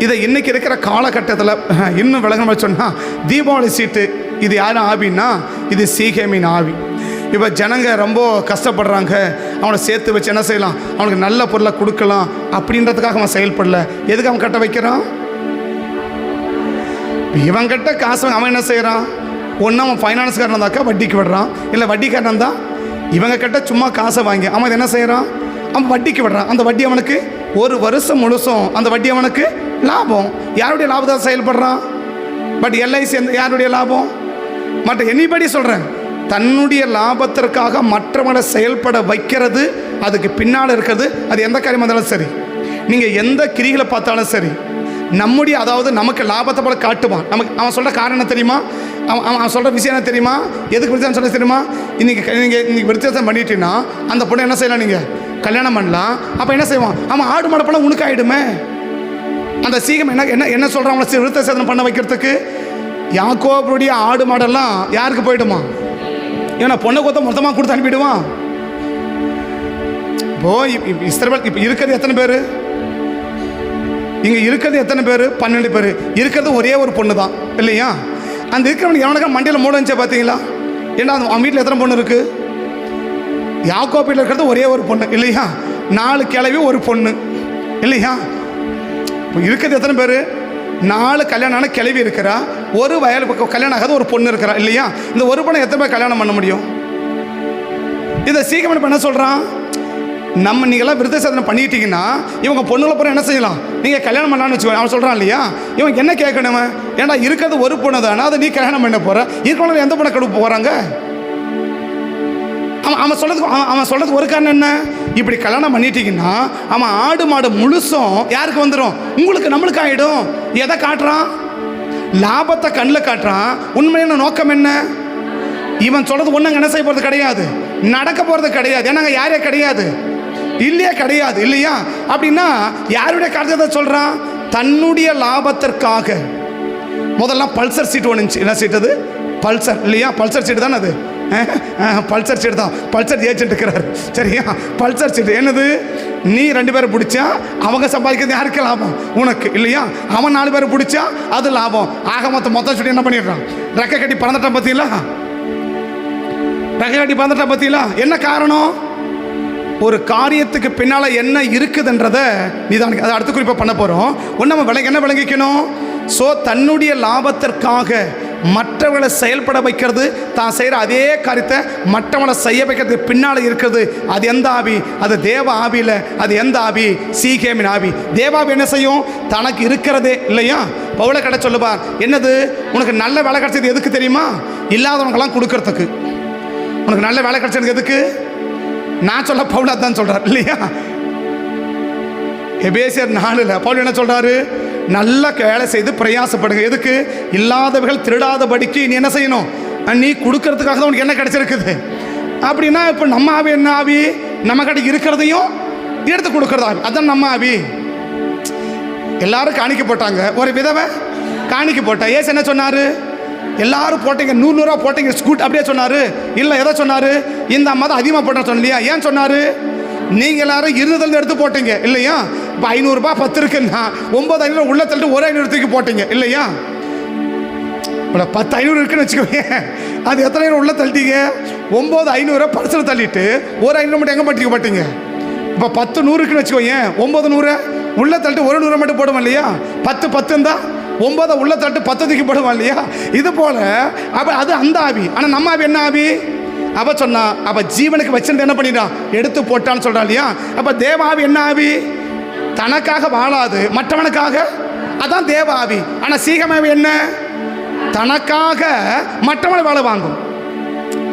இதை இன்னைக்கு இருக்கிற காலகட்டத்தில் இன்னும் விளங்கமாக சொன்னால், தீபாவளி சீட்டு இது யாரும் ஆவின்னா இது சீகேமின் ஆவி. இப்போ ஜனங்க ரொம்ப கஷ்டப்படுறாங்க, அவனை சேர்த்து வச்சு என்ன செய்யலாம், அவனுக்கு நல்ல பொருளை கொடுக்கலாம் அப்படின்றதுக்காக அவன் செயல்படல. எதுக்கு அவன் கட்ட வைக்கிறான்? இவன் கிட்ட காசு அவன் என்ன செய்கிறான்? ஒன்று அவன் ஃபைனான்ஸ்காரன் இருந்தாக்கா வட்டிக்கு விடுறான், இல்லை வட்டிக்காரன் இருந்தால் இவங்க கிட்ட சும்மா காசை வாங்கி அவன் என்ன செய்கிறான்? அவன் வட்டிக்கு விடுறான். அந்த வட்டி அவனுக்கு ஒரு வருஷம் முழுசும் அந்த வட்டி அவனுக்கு லாபம். யாருடைய லாபத்தை செயல்படுறான்? பட் எல்ஐசி யாருடைய லாபம்? மற்ற எனிபடி சொல்கிறேன், தன்னுடைய லாபத்திற்காக மற்றவங்களை செயல்பட வைக்கிறது, அதுக்கு பின்னால் இருக்கிறது. அது எந்த காரியமாக இருந்தாலும் சரி, நீங்கள் எந்த கிரிகளை பார்த்தாலும் சரி, நம்முடைய அதாவது நமக்கு லாபத்தை போல காட்டுவான். நமக்கு அவன் சொல்கிற காரணம் தெரியுமா? அவன் சொல்கிற விஷயம் என்ன தெரியுமா? எதுக்கு விருத்தம் சொல்ல தெரியுமா? நீங்கள் விருத்தம் பண்ணிட்டீங்கன்னா அந்த பொண்ணை என்ன செய்யலாம்? நீங்கள் கல்யாணம் பண்ணலாம். அப்போ என்ன செய்வான்? அவன் ஆடு மாடு பண்ண உனக்கு ஆகிடுமே. அந்த சீகம் என்ன என்ன என்ன சொல்கிறான்? அவனை விருத்த சேதனம் பண்ண வைக்கிறதுக்கு யாக்கோபுடைய ஆடு மாடெல்லாம் யாருக்கு போயிடுமா? இவனை பொண்ணை கொத்த மொத்தமாக கொடுத்து அனுப்பிடுவான். இப்போ இஸ்ரவேல் இப்போ இருக்கிறது எத்தனை பேர்? இங்கே இருக்கிறது எத்தனை பேர்? 12 பேர். இருக்கிறது ஒரே ஒரு பொண்ணு தான் இல்லையா? அந்த இருக்கிறவனுக்கு எவனுக்கு மண்டியில் மூட வந்துச்சா பார்த்தீங்களா? ஏன்னா அவன் வீட்டில் எத்தனை பொண்ணு இருக்குது? யாக்கோப் வீட்டில் இருக்கிறது ஒரே ஒரு பொண்ணு இல்லையா? 4 கிழவி ஒரு பொண்ணு இல்லையா? இப்போ இருக்கிறது எத்தனை பேர்? 4 கல்யாணமான கிழவி இருக்கிறா, ஒரு வயல் பக்கம் கல்யாணம் ஆகாத ஒரு பொண்ணு இருக்கிறா இல்லையா? இந்த ஒரு பொண்ணை எத்தனை பேர் கல்யாணம் பண்ண முடியும்? இதை சீக்கிரம் பண்ண சொல்கிறான். நம்ம நீங்களாம் விருத்த சேதனை பண்ணிட்டீங்கன்னா இவங்க பொண்ணுங்களை போகிற என்ன செய்யலாம்? நீங்கள் கல்யாணம் பண்ணலான்னு வச்சுக்கோ. அவன் சொல்கிறான் இல்லையா, இவன் என்ன கேட்கணும்? ஏன்டா இருக்கிறது ஒரு பொண்ணு தானே, அதை நீ கல்யாணம் பண்ண போகிற, இருக்கவங்க எந்த பொண்ணை கடுப்பு போகிறாங்க? அவன் சொல்கிறதுக்கு ஒரு காரணம் என்ன? இப்படி கல்யாணம் பண்ணிட்டீங்கன்னா அவன் ஆடு மாடு முழுசும் யாருக்கு வந்துடும்? உங்களுக்கு, நம்மளுக்கு ஆகிடும். எதை காட்டுறான்? லாபத்தை கண்ணில் காட்டுறான். உண்மையான நோக்கம் என்ன? இவன் சொல்கிறது ஒன்றுங்க என்ன செய்ய போகிறது கிடையாது, நடக்க போகிறது கிடையாது. ஏன்னாங்க யாரே கிடையாது இல்லையா? கிடையாது இல்லையா? அப்படின்னா யாருடைய காரணத்தை சொல்கிறான்? தன்னுடைய லாபத்திற்காக. முதல்ல பல்சர் சீட்டு ஒன்று, என்ன சீட்டு அது? பல்சர் இல்லையா? பல்சர் சீட்டு தானே அது. பல்சர் சீட்டு தான். பல்சர் ஏஜென்ட் இருக்கிறார் சரியா? பல்சர் சீட்டு என்னது? நீ 2 பேரை பிடிச்சா அவங்க சம்பாதிக்கிறது யாருக்கு லாபம்? உனக்கு இல்லையா? அவன் 4 பேரை பிடிச்சா அது லாபம். ஆக மொத்தம் சொல்லி என்ன பண்ணிடுறான்? ரெக்கை கட்டி பறந்துட்டான் பார்த்தீங்களா? ரெக்கை கட்டி பறந்துட்டான் பார்த்தீங்களா? என்ன காரணம்? ஒரு காரியத்துக்கு பின்னால் என்ன இருக்குதுன்றதை நிதானம். அதை அடுத்த குறிப்பாக பண்ண போகிறோம். ஒன்று நம்ம என்ன விளங்கிக்கணும்? ஸோ தன்னுடைய லாபத்திற்காக மற்றவர்களை செயல்பட வைக்கிறது, தான் செய்கிற அதே காரியத்தை மற்றவங்களை செய்ய வைக்கிறதுக்கு பின்னால் இருக்கிறது. அது எந்த ஆவி? அது தேவ ஆவியில். அது எந்த ஆவி? சீகேமின் ஆவி. தேவாவி என்ன செய்யும்? தனக்கு இருக்கிறதே இல்லையா? பவுலை கடை சொல்லுவார், என்னது உனக்கு நல்ல வேலை கிடைச்சது எதுக்கு தெரியுமா? இல்லாதவங்கெல்லாம் கொடுக்கறதுக்கு. உனக்கு நல்ல வேலை கிடைச்சது எதுக்கு? நான் சொல்ல பவுலா தான் சொல்கிறார் இல்லையா? எபேசியர் 4 பவுல் என்ன சொல்கிறாரு? நல்ல வேலை செய்து பிரயாசப்படுங்க. எதுக்கு? இல்லாதவர்கள் திருடாதபடிக்கு நீ என்ன செய்யணும்? நீ கொடுக்கறதுக்காக தான் உனக்கு என்ன கிடைச்சிருக்குது. அப்படின்னா இப்போ நம்ம ஆவி என்ன ஆவி? நம்ம கிட்ட இருக்கிறதையும் எடுத்து கொடுக்கறதா? அதான் நம்ம ஆவி. எல்லாரும் காணிக்க போட்டாங்க. ஒரு விதவை காணிக்க போட்டா. ஏசு என்ன சொன்னார்? எல்லாரும் போட்டீங்க, 100 போட்டீங்க ஸ்கூட் அப்படியே சொன்னார்? இல்லை, எதை சொன்னார்? இந்த அம்மா தான் அதிகமாக போட்டேன்னு சொன்னலையா? ஏன் சொன்னார்? நீங்கள் எல்லாரும் இருந்ததுலேருந்து எடுத்து போட்டீங்க இல்லையா? இப்போ 500 ரூபாய் 10 இருக்குன்னா 9,500 உள்ள தள்ளிட்டு ஒரு 500 தூக்கி போட்டீங்க இல்லையா? இப்போ 10,500 இருக்குன்னு வச்சுக்கோங்க. அது எத்தனை உள்ள தள்ளிட்டீங்க? 9,500 பர்சல் தள்ளிட்டு ஒரு 500 மட்டும் எங்கே மாட்டிக்க மாட்டீங்க? இப்போ 10 100 இருக்குன்னு வச்சுக்கோங்க. 900 உள்ள தள்ளிட்டு ஒரு 100 மட்டும் போடுவோம் இல்லையா? 10 இருந்தால் 9 உள்ள தள்ளிட்டு 10 தூக்கி போடுவான் இல்லையா? இது போல அப்போ அது அந்த ஆவி. ஆனால் நம்ம ஆவி என்ன ஆவி? அவ சொன்னா அவ ஜீவனுக்கு வச்சிருந்து என்ன பண்ணிட்டான்? எடுத்து போட்டான்னு சொல்றான் இல்லையா? அப்ப தேவாவி என்ன ஆவி? தனக்காக வாழாது, மற்றவனுக்காக. அதான் தேவாவி. ஆனா சீகமாவி என்ன? தனக்காக மற்றவனை வாழ வாங்கும்.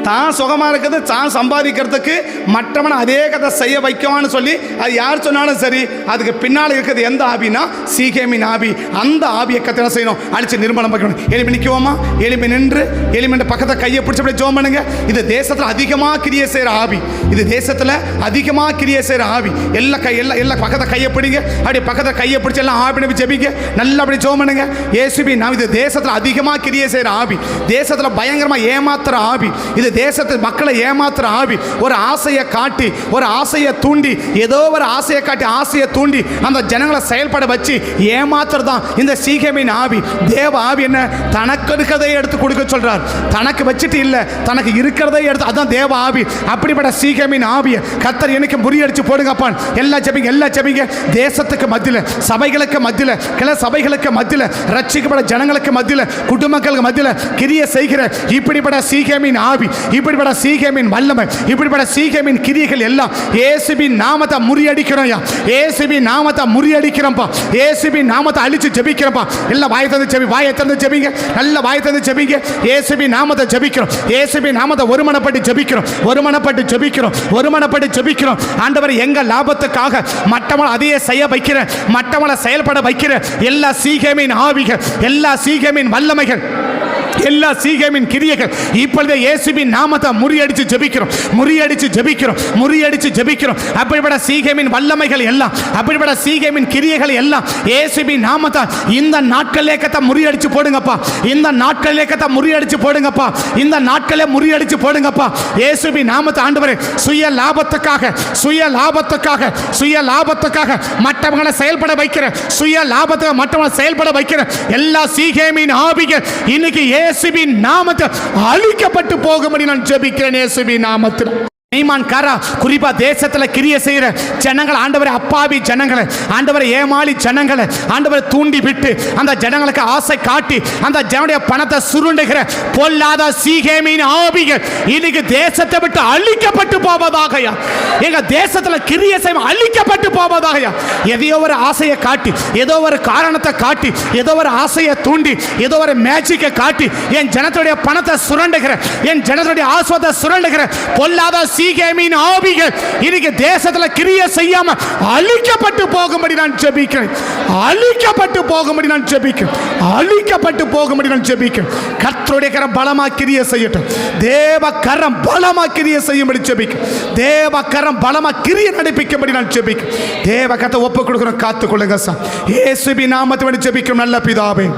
தான் சுகமாக இருக்கிறது, தான் சம்பாதிக்கிறதுக்கு மற்றவனை அதே கதை செய்ய வைக்குவான்னு சொல்லி அது யார் சொன்னாலும் சரி, அதுக்கு பின்னால் இருக்கிறது எந்த ஆவினா? சீகேமின் ஆவி. அந்த ஆவியை கத்தை என்ன செய்யணும்? அழிச்சு நிர்மலம் வைக்கணும். எளிமை நிற்குவோமா? எளிமை நின்று எளிமைன்ற பக்கத்தை கையை பிடிச்சபடி ஜோம் பண்ணுங்க. இது தேசத்தில் அதிகமாக கிரியை செய்கிற ஆவி. இது தேசத்தில் அதிகமாக கிரியை செய்கிற ஆவி. எல்லாம் பக்கத்தை கையை பிடிங்க. அப்படியே பக்கத்தை கையை பிடிச்சி எல்லாம் ஆவி ஜெபிங்க. நல்லபடி ஜோம் பண்ணுங்க. இயேசுவின் நாமம். இது தேசத்தில் அதிகமாக கிரியை செய்கிற ஆவி. தேசத்தில் பயங்கரமாக ஏமாத்துற ஆவி. இது தேசத்தில் மக்களை ஏமாத்துற ஆவி. ஒரு ஆசையை காட்டி, ஒரு ஆசையை தூண்டி, ஏதோ ஒரு ஆசையை காட்டி, ஆசையை தூண்டி அந்த ஜனங்களை செயல்பட வச்சு ஏமாத்துறதான் இந்த சீகேமின் ஆவி. தேவ ஆவி என்ன? தனக்கு இருக்கிறதை எடுத்து கொடுக்க சொல்றார். தனக்கு வச்சுட்டு இல்லை, தனக்கு இருக்கிறதை எடுத்து. அதான் தேவ ஆவி. அப்படிப்பட்ட சீகேமின் ஆவியை கர்த்தர் எனக்கு முறியடிச்சு போடுங்கப்பா. எல்லாம் ஜெபிங்க. தேசத்துக்கு மத்தியில், சபைகளுக்கு மத்தியில், கிளை சபைகளுக்கு மத்தியில், ரட்சிக்கப்பட்ட ஜனங்களுக்கு மத்தியில், குடும்பங்களுக்கு மத்தியில் கிரியை செய்கிற இப்படிப்பட்ட சீகேமின் ஆவி, இப்படிப்பட்ட சீகேமின் வல்லமை, இப்படிப்பட்ட சீகேமின் கிரியைகள் எல்லாம் இயேசுவின் நாமத்தை முறியடிக்கிறோம். இயேசுவின் நாமத்தை முறியடிக்கிறோம்ப்பா. இயேசுவின் நாமத்தை அழிச்சு ஜெபிக்கிறோம்ப்பா. எல்லாம் வாயை திறந்து ஜெபி. வாயை திறந்து ஜெபிங்க. நல்ல வாயை திறந்து ஜெபிங்க. இயேசுவின் நாமத்தை ஜெபிக்கிறோம். இயேசுவின் நாமத்தை ஒருமனப்பட்டு ஜெபிக்கிறோம். ஆண்டவர் எங்க லாபத்துக்காக மற்றவங்களை அதையே செய்ய வைக்கிற, மற்றவங்களை செயல்பட வைக்கிற எல்லா சீகேமின் ஆவிகள், எல்லா சீகேமின் வல்லமைகள், எல்லா சீகேமின் கிரியைகள் இப்பொழுது இயேசுவின் நாமத்தை முறியடிச்சு ஜெபிக்கிறோம். அப்படிப்பட்ட சீகேமின் வல்லமைகள் எல்லாம், அப்படிப்பட்ட சீகேமின் கிரியைகள் எல்லாம் இயேசுவின் நாமத்தை இந்த நாட்களிலே கத்த முறியடிச்சு போடுங்கப்பா. இந்த நாட்களிலே கத்த முறியடிச்சு போடுங்கப்பா. இந்த நாட்களே முறியடிச்சு போடுங்கப்பா. இயேசுவின் நாமத்தை ஆண்டவரே சுய லாபத்துக்காக மற்றவங்களை செயல்பட வைக்கிற, சுய லாபத்துக்காக மற்றவங்களை செயல்பட வைக்கிற எல்லா சீகேமின் ஆவிகள் இன்னைக்கு இயேசுவின் நாமத்தில் அழிக்கப்பட்டு போகும்படி நான் ஜெபிக்கிறேன். இயேசுவின் நாமத்தில். நீமான்காரா குறிப்பா தேசத்துல கிரிய செய்யற ஜனங்கள் ஆண்டவரை அப்பாவி ஜனங்களை ஆண்டவரை ஏமாளி ஜனங்களை ஆண்டவரை தூண்டி விட்டு அந்த ஜனங்களுக்கு ஆசை காட்டி அந்த ஜனடைய பணத்தை சுருண்டுகிற பொல்லாத சீகேமின் ஆவிகள் இன்னைக்கு தேசத்தை விட்டு அழிக்கப்பட்டு போவதாகயா. எங்க தேசத்துல கிரிய செய்ய அழிக்கப்பட்டு போவதாகயா. ஏதோ ஒரு ஆசையை காட்டி ஏதோ ஒரு காரணத்தை காட்டி ஏதோ ஒரு ஆசையை தூண்டி ஏதோ ஒரு மேஜிக்கை காட்டி என் ஜனத்துடைய பணத்தை சுரண்டுகிற என் ஜனத்துடைய ஆஸ்வாதத்தை சுரண்டுகிற பொல்லாத சீகேமின் ஆவிகள் இன்னைக்கு தேசத்துல கிரிய செய்யாம அழிக்கப்பட்டு போகும்படி நான் ஜெபிக்கிறேன். அழிக்கப்பட்டு போகும்படி நான் ஜெபிக்கிறேன். அழிக்கப்பட்டு போகும்படி நான் ஜெபிக்கிறேன். கர்த்தருடைய கரம் பலமா கிரிய செய்யட்டும். தேவ கரம் பலமா கிரிய செய்யும்படி ஜெபிக்கிறேன். தேவ கரம் பலமா கிரிய நடிப்பிக்கும்படி நான் ஜெபிக்கிறேன். தேவ கரத்தை ஒப்பு கொடுக்கிறோம். காத்துக்கொள்ளுங்க சார். இயேசுவின் நாமத்தில் ஜெபிக்கிறோம் நல்ல பிதாவே.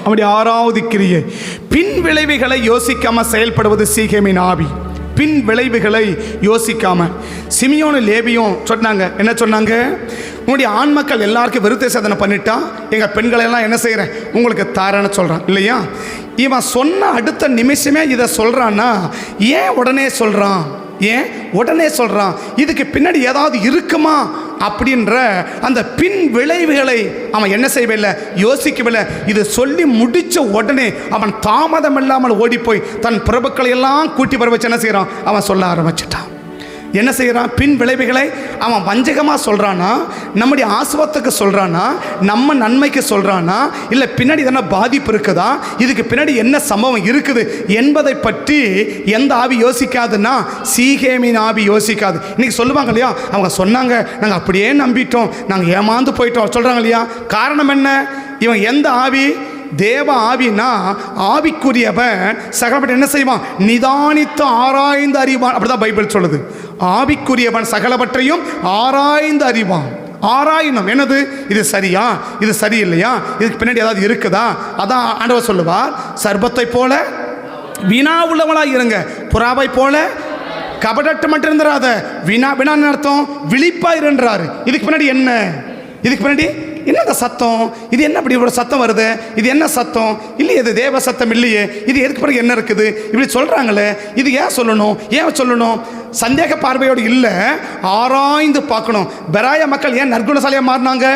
அவருடைய 6வது கிரியை பின் விளைவுகளை யோசிக்காம செயல்படுவது சீகேமின் ஆவி. பின் விளைவுகளை யோசிக்காம சிமியோனும் லேவியும் சொன்னாங்க. என்ன சொன்னாங்க? உங்களுடைய ஆண் மக்கள் எல்லாருக்கும் விருத்த சேதனை பண்ணிட்டா எங்கள் பெண்களை எல்லாம் என்ன செய்கிறேன் உங்களுக்கு தாரன்னு சொல்கிறான் இல்லையா. இவன் சொன்ன அடுத்த நிமிஷமே இதை சொல்கிறான்னா ஏன் உடனே சொல்கிறான்? ஏன் உடனே சொல்கிறான்? இதுக்கு பின்னாடி ஏதாவது இருக்குமா அப்படின்ற அந்த பின் விளைவுகளை அவன் என்ன செய்யவில்லை, யோசிக்கவில்லை. இது சொல்லி முடித்த உடனே அவன் தாமதம் இல்லாமல் ஓடி போய் தன் பிரபுக்களை எல்லாம் கூட்டி வர வச்சு என்ன செய்கிறான்? அவன் சொல்ல ஆரம்பிச்சிட்டான். என்ன செய்கிறான்? பின் விளைவுகளை அவன் வஞ்சகமாக சொல்கிறானா, நம்முடைய ஆசுவத்துக்கு சொல்கிறானா, நம்ம நன்மைக்கு சொல்கிறானா, இல்லை பின்னாடி என்ன பாதிப்பு இருக்குதா, இதுக்கு பின்னாடி என்ன சம்பவம் இருக்குது என்பதை பற்றி எந்த ஆவி யோசிக்காதுன்னா சீகேமின் ஆவி யோசிக்காது. இன்னைக்கு சொல்லுவாங்க இல்லையா, அவங்க சொன்னாங்க நாங்கள் அப்படியே நம்பிட்டோம், நாங்கள் ஏமாந்து போயிட்டோம் சொல்கிறாங்க இல்லையா. காரணம் என்ன? இவன் எந்த ஆவி? தேவ ஆவினா ஆவிக்குரியவன் சகலப்பட்ட என்ன செய்வான்? நிதானித்து ஆராய்ந்து அறிவான். அப்படிதான் பைபிள் சொல்லுது. ஆவிக்குரியவன் சகலவற்றையும் ஆராய்ந்து அறிவான். ஆராயணும். என்னது? இது சரியா, இது சரியில்லையா, இதுக்கு பின்னாடி ஏதாவது இருக்குதா. அதான் ஆண்டவர் சொல்லுவார், சர்பத்தை போல வினா உள்ளவளாக இருங்க, புறாவை போல கபடட்டு மட்டும் இருந்துடாத. வினா வினான்னு அர்த்தம் விழிப்பா இருன்றாரு. இதுக்கு பின்னாடி என்ன? இதுக்கு பின்னாடி என்ன சத்தம்? இது என்ன இப்படி ஒரு சத்தம் வருது? இது என்ன சத்தம்? இல்லையே, இது தேவ சத்தம் இல்லையே. இது எதுக்கு பிறகு என்ன இருக்குது இப்படி சொல்றாங்களே, இது ஏன் சொல்லணும்? ஏன் சொல்லணும்? சந்தேக பார்வையோடு இல்லை, ஆராய்ந்து பார்க்கணும். பெராய மக்கள் ஏன் நற்குணசாலியா மாறினாங்க?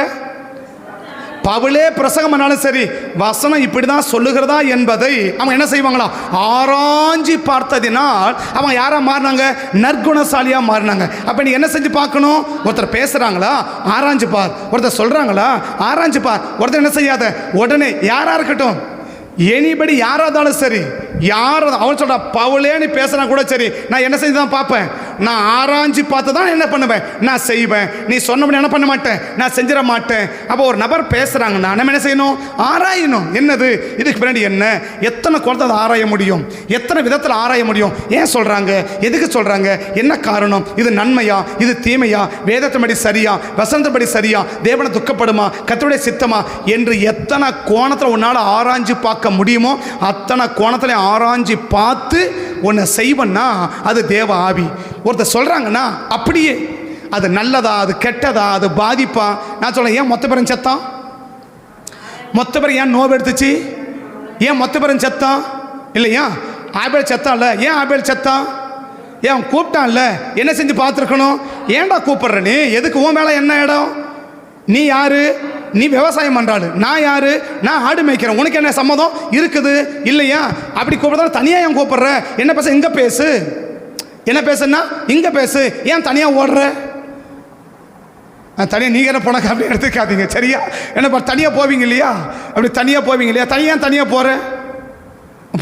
பவுலே பிரசங்கம் பண்ணாலும் சரி, வசனம் இப்படி தான் சொல்லுகிறதா என்பதை அவங்க என்ன செய்வாங்களா? ஆராய்ச்சி பார்த்ததினால் அவங்க யாரா மாறினாங்க? நற்குணசாலியாக மாறினாங்க. அப்போ நீ என்ன செஞ்சு பார்க்கணும்? ஒருத்தர் பேசுகிறாங்களா, ஆராய்ச்சி பார். ஒருத்தர் சொல்கிறாங்களா, ஆராய்ச்சி பார். ஒருத்தர் என்ன செய்யாத உடனே யாராக இருக்கட்டும், எனிபடி யாராக இருந்தாலும் சரி, யார் அவன் சொல்கிறா பவுலேன்னு பேசுனா கூட சரி, நான் என்ன செஞ்சு தான் பார்ப்பேன். நான் ஆராய்ச்சி பார்த்து தான் என்ன பண்ணுவேன், நான் செய்வேன். நீ சொன்னபடி என்ன பண்ண மாட்டேன், நான் செஞ்சிட மாட்டேன். அப்போ ஒரு நபர் பேசுகிறாங்கன்னா நம்ம என்ன செய்யணும்? ஆராயணும். என்னது இதுக்கு பின்னாடி என்ன? எத்தனை குழந்தை அதை ஆராய முடியும்? எத்தனை விதத்தில் ஆராய முடியும்? ஏன் சொல்கிறாங்க, எதுக்கு சொல்கிறாங்க, என்ன காரணம்? இது நன்மையா, இது தீமையா, வேதத்தின்படி சரியா, வசனத்தின்படி சரியா, தேவனை துக்கப்படுமா, கர்த்தருடைய சித்தமா என்று எத்தனை கோணத்தில் உன்னால் ஆராய்ச்சி பார்க்க முடியுமோ அத்தனை கோணத்தில் ஆராய்ச்சி பார்த்து ஒன்று செய்வன்னா அது தேவ ஆவி. ஒருத்தர் சொல்கிறாங்கன்னா அப்படியே அது நல்லதா, அது கெட்டதா, அது பாதிப்பா. நான் சொல்கிறேன், ஏன் மொத்த பேரும் செத்தான்? மொத்த பேர் ஏன் நோவு எடுத்துச்சு? ஏன் மொத்த பேரும் செத்தான்? இல்லையா, ஆபேல் செத்தான்ல, ஏன் ஆபேல் செத்தான்? ஏன் கூப்பிட்டான்ல, என்ன செஞ்சு பார்த்துருக்கணும்? ஏன்டா கூப்பிடுற நீ? எதுக்கு? உன் மேலே என்ன இடம்? நீ யாரு? நீ விவசாயம் பண்ணுறாள், நான் யாரு? நான் ஆடு மேய்க்கிறேன். உனக்கு என்ன சம்மதம் இருக்குது? இல்லையா? அப்படி கூப்பிட்றதால தனியாக ஏன் கூப்பிட்ற? என்ன பேச? இங்கே பேசு. என்ன பேசுன்னா இங்கே பேசு. ஏன் தனியாக ஓடுற? தனியாக நீங்கள் என்ன போனாக்க அப்படி எடுத்துக்காதீங்க சரியா? என்ன தனியாக போவீங்க இல்லையா? அப்படி தனியாக போவீங்க இல்லையா? தனியாக போகிற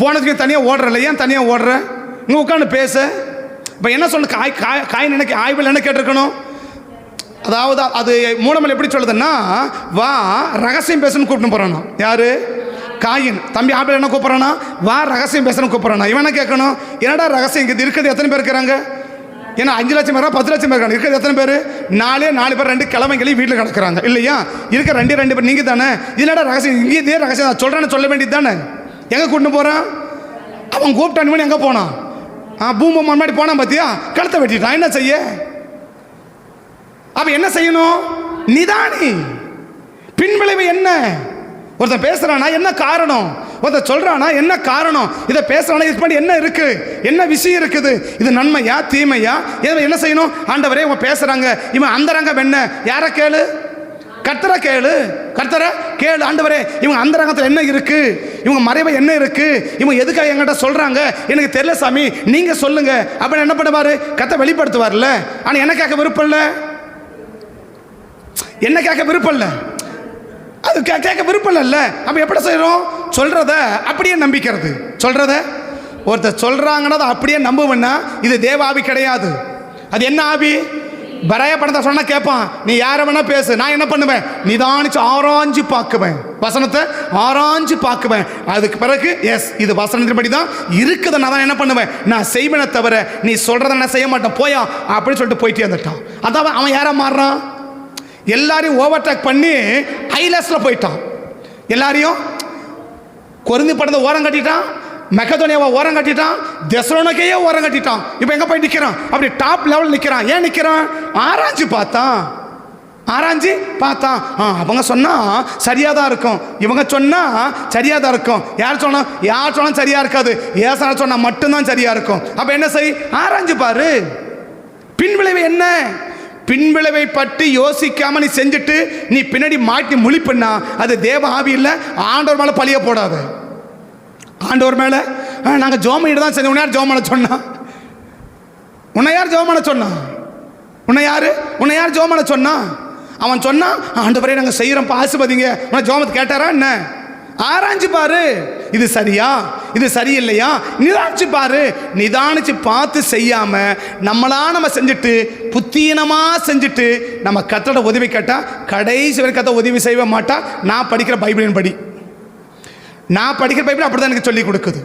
போனதுக்கு தனியாக ஓடுறல, ஏன் தனியாக ஓடுற? இங்கே உட்காந்து பேசு. இப்போ என்ன சொல்ல காய் நினைக்க ஆய்வில் என்ன கேட்டிருக்கணும்? அதாவது அது மூலமல் எப்படி சொல்லுதுன்னா, வா ரகசியம் பேசணும்னு கூப்பிட்டு போகிறானா. யாரு? காயின். தம்பி ஆபேல் என்ன கூப்பிட்றானா? வா ரகசியம் பேசணும்னு கூப்பிட்றானா. இவன் என்ன கேட்கணும்? என்னடா ரகசியம்? இது இருக்கிறது எத்தனை பேர் இருக்கிறாங்க? ஏன்னா 5 லட்சம் பேரா 10 லட்சம் பேர் இருக்காங்க. இருக்கிறது எத்தனை பேர்? 4 பேர் 2 கிழமைகளையும் வீட்டில் கிடக்குறாங்க இல்லையா? இருக்க 2 பேர் நீங்கள் தானே. இதனடா ரகசியம்? இங்கே இதே ரகசியம் சொல்கிறேன்னு சொல்ல வேண்டியது தானே. எங்கே கூப்பிட்டு போகிறான்? அவன் கூப்பிட்டான். மணி எங்கே போனான்? பூமி முன்னாடி போனான் பார்த்தியா, கழுத்தை வெட்டிட்டான். என்ன செய்ய? அப்ப என்ன செய்யணும்? நிதானி. பின்விளைவு என்ன? ஒருத்தன் பேசுறானா என்ன காரணம்? ஒருத்தர் சொல்கிறானா என்ன காரணம், இதை பேசுகிறானா, இதுக்கு முன்னாடி என்ன இருக்குது, என்ன விஷயம் இருக்குது, இது நன்மையா தீமையா, என்ன செய்யணும். ஆண்டவரே இவங்க பேசுகிறாங்க, இவன் அந்தரங்க என்ன, யாரை கேளு, கர்த்தரை கேளு, கர்த்தரை கேளு. ஆண்டவரே இவங்க அந்தரங்கத்தில் என்ன இருக்கு, இவங்க மறைவை என்ன இருக்கு, இவங்க எதுக்காக என்கிட்ட சொல்றாங்க எனக்கு தெரியல சாமி, நீங்க சொல்லுங்க அப்படின்னு என்ன பண்ணுவாரு, கர்த்தர் வெளிப்படுத்துவார்ல. ஆனால் என்ன கேட்க விருப்பம் இல்லை, என்ன கேட்க விருப்பம் இல்லை, அது கேட்க விருப்பம் இல்லைல்ல. அப்போ எப்படி செய்யறோம், சொல்றத அப்படியே நம்பிக்கிறது. சொல்றத ஒருத்தர் சொல்றாங்கன்னா அதை அப்படியே நம்புவேன்னா இது தேவ ஆவி கிடையாது. அது என்ன ஆவி, பராய பணத்தை சொன்னா கேட்பான், நீ யாரை வேணா பேசு, நான் என்ன பண்ணுவேன், நிதானிச்சு ஆராய்ஞ்சு பார்க்குவேன், வசனத்தை ஆராய்ஞ்சு பார்க்குவேன். அதுக்கு பிறகு எஸ் இது வசனத்தின்படி தான் இருக்குது, நான் தான் என்ன பண்ணுவேன், நான் செய்வேனே தவிர நீ சொல்றதை நான் செய்ய மாட்டேன் போயா அப்படின்னு சொல்லிட்டு போயிட்டே வந்துட்டான். அதான் அவன் யாரா மாறுறான், எல்லாரையும் ஓவர்டேக் பண்ணி ஹைலஸ்ல போயிட்டான். எல்லாரையும் கொரிந்தி படத்தை ஓரம் கட்டிட்டான், மெக்கதோனியாவை ஓரம் கட்டிட்டான், தெசலோனிக்கேயே ஓரம் கட்டிட்டான். இப்போ எங்கே போய் நிற்கிறான், அப்படி டாப் லெவல் நிற்கிறான். ஏன் நிற்கிறான், ஆராய்ச்சி பார்த்தான், ஆராய்ச்சி பார்த்தான். அவங்க சொன்னால் சரியாக தான் இருக்கும், இவங்க சொன்னால் சரியாக தான் இருக்கும். யார் சொன்னால் சரியாக இருக்காது, ஏசான சொன்னால் மட்டும்தான் சரியாக இருக்கும். அப்போ என்ன செய், ஆராய்ச்சி பாரு. பின்விளைவு என்ன, பின்விளைவை பற்றி யோசிக்காம நீ செஞ்சுட்டு நீ பின்னாடி மாட்டி முழிப்புன்னா அது தேவ ஆவி இல்லை. ஆண்டவர் மேலே பழிய போடாது, ஆண்டவர் மேலே. நாங்கள் ஜோம் பண்ணிட்டு தான் செஞ்சோம். உன்னை யார் ஜோம் பண்ண சொன்னா, உன்னை யார் ஜோம் பண்ண சொன்னா, உன்னை யார் ஜோம் பண்ண சொன்னா. அவன் சொன்னான் ஆண்டவரே நாங்கள் செய்கிறோம் ஆசீர்வதிங்க, உன்னை ஜோமத்தை கேட்டாரா என்ன, ஆராய்ச்சி பாரு, இது சரியா இது சரியில்லையா, நிதானிச்சு பாரு. நிதானிச்சு பார்த்து செய்யாம நம்ம செஞ்சுட்டு புத்தீனமா செஞ்சுட்டு நம்ம கர்த்தரோட உதவி கேட்டால் கடைசி வரை கர்த்தர் உதவி செய்ய மாட்டா. நான் படிக்கிற பைபிளின் படி, நான் படிக்கிற பைபிள் அப்படி தான் எனக்கு சொல்லி கொடுக்குது.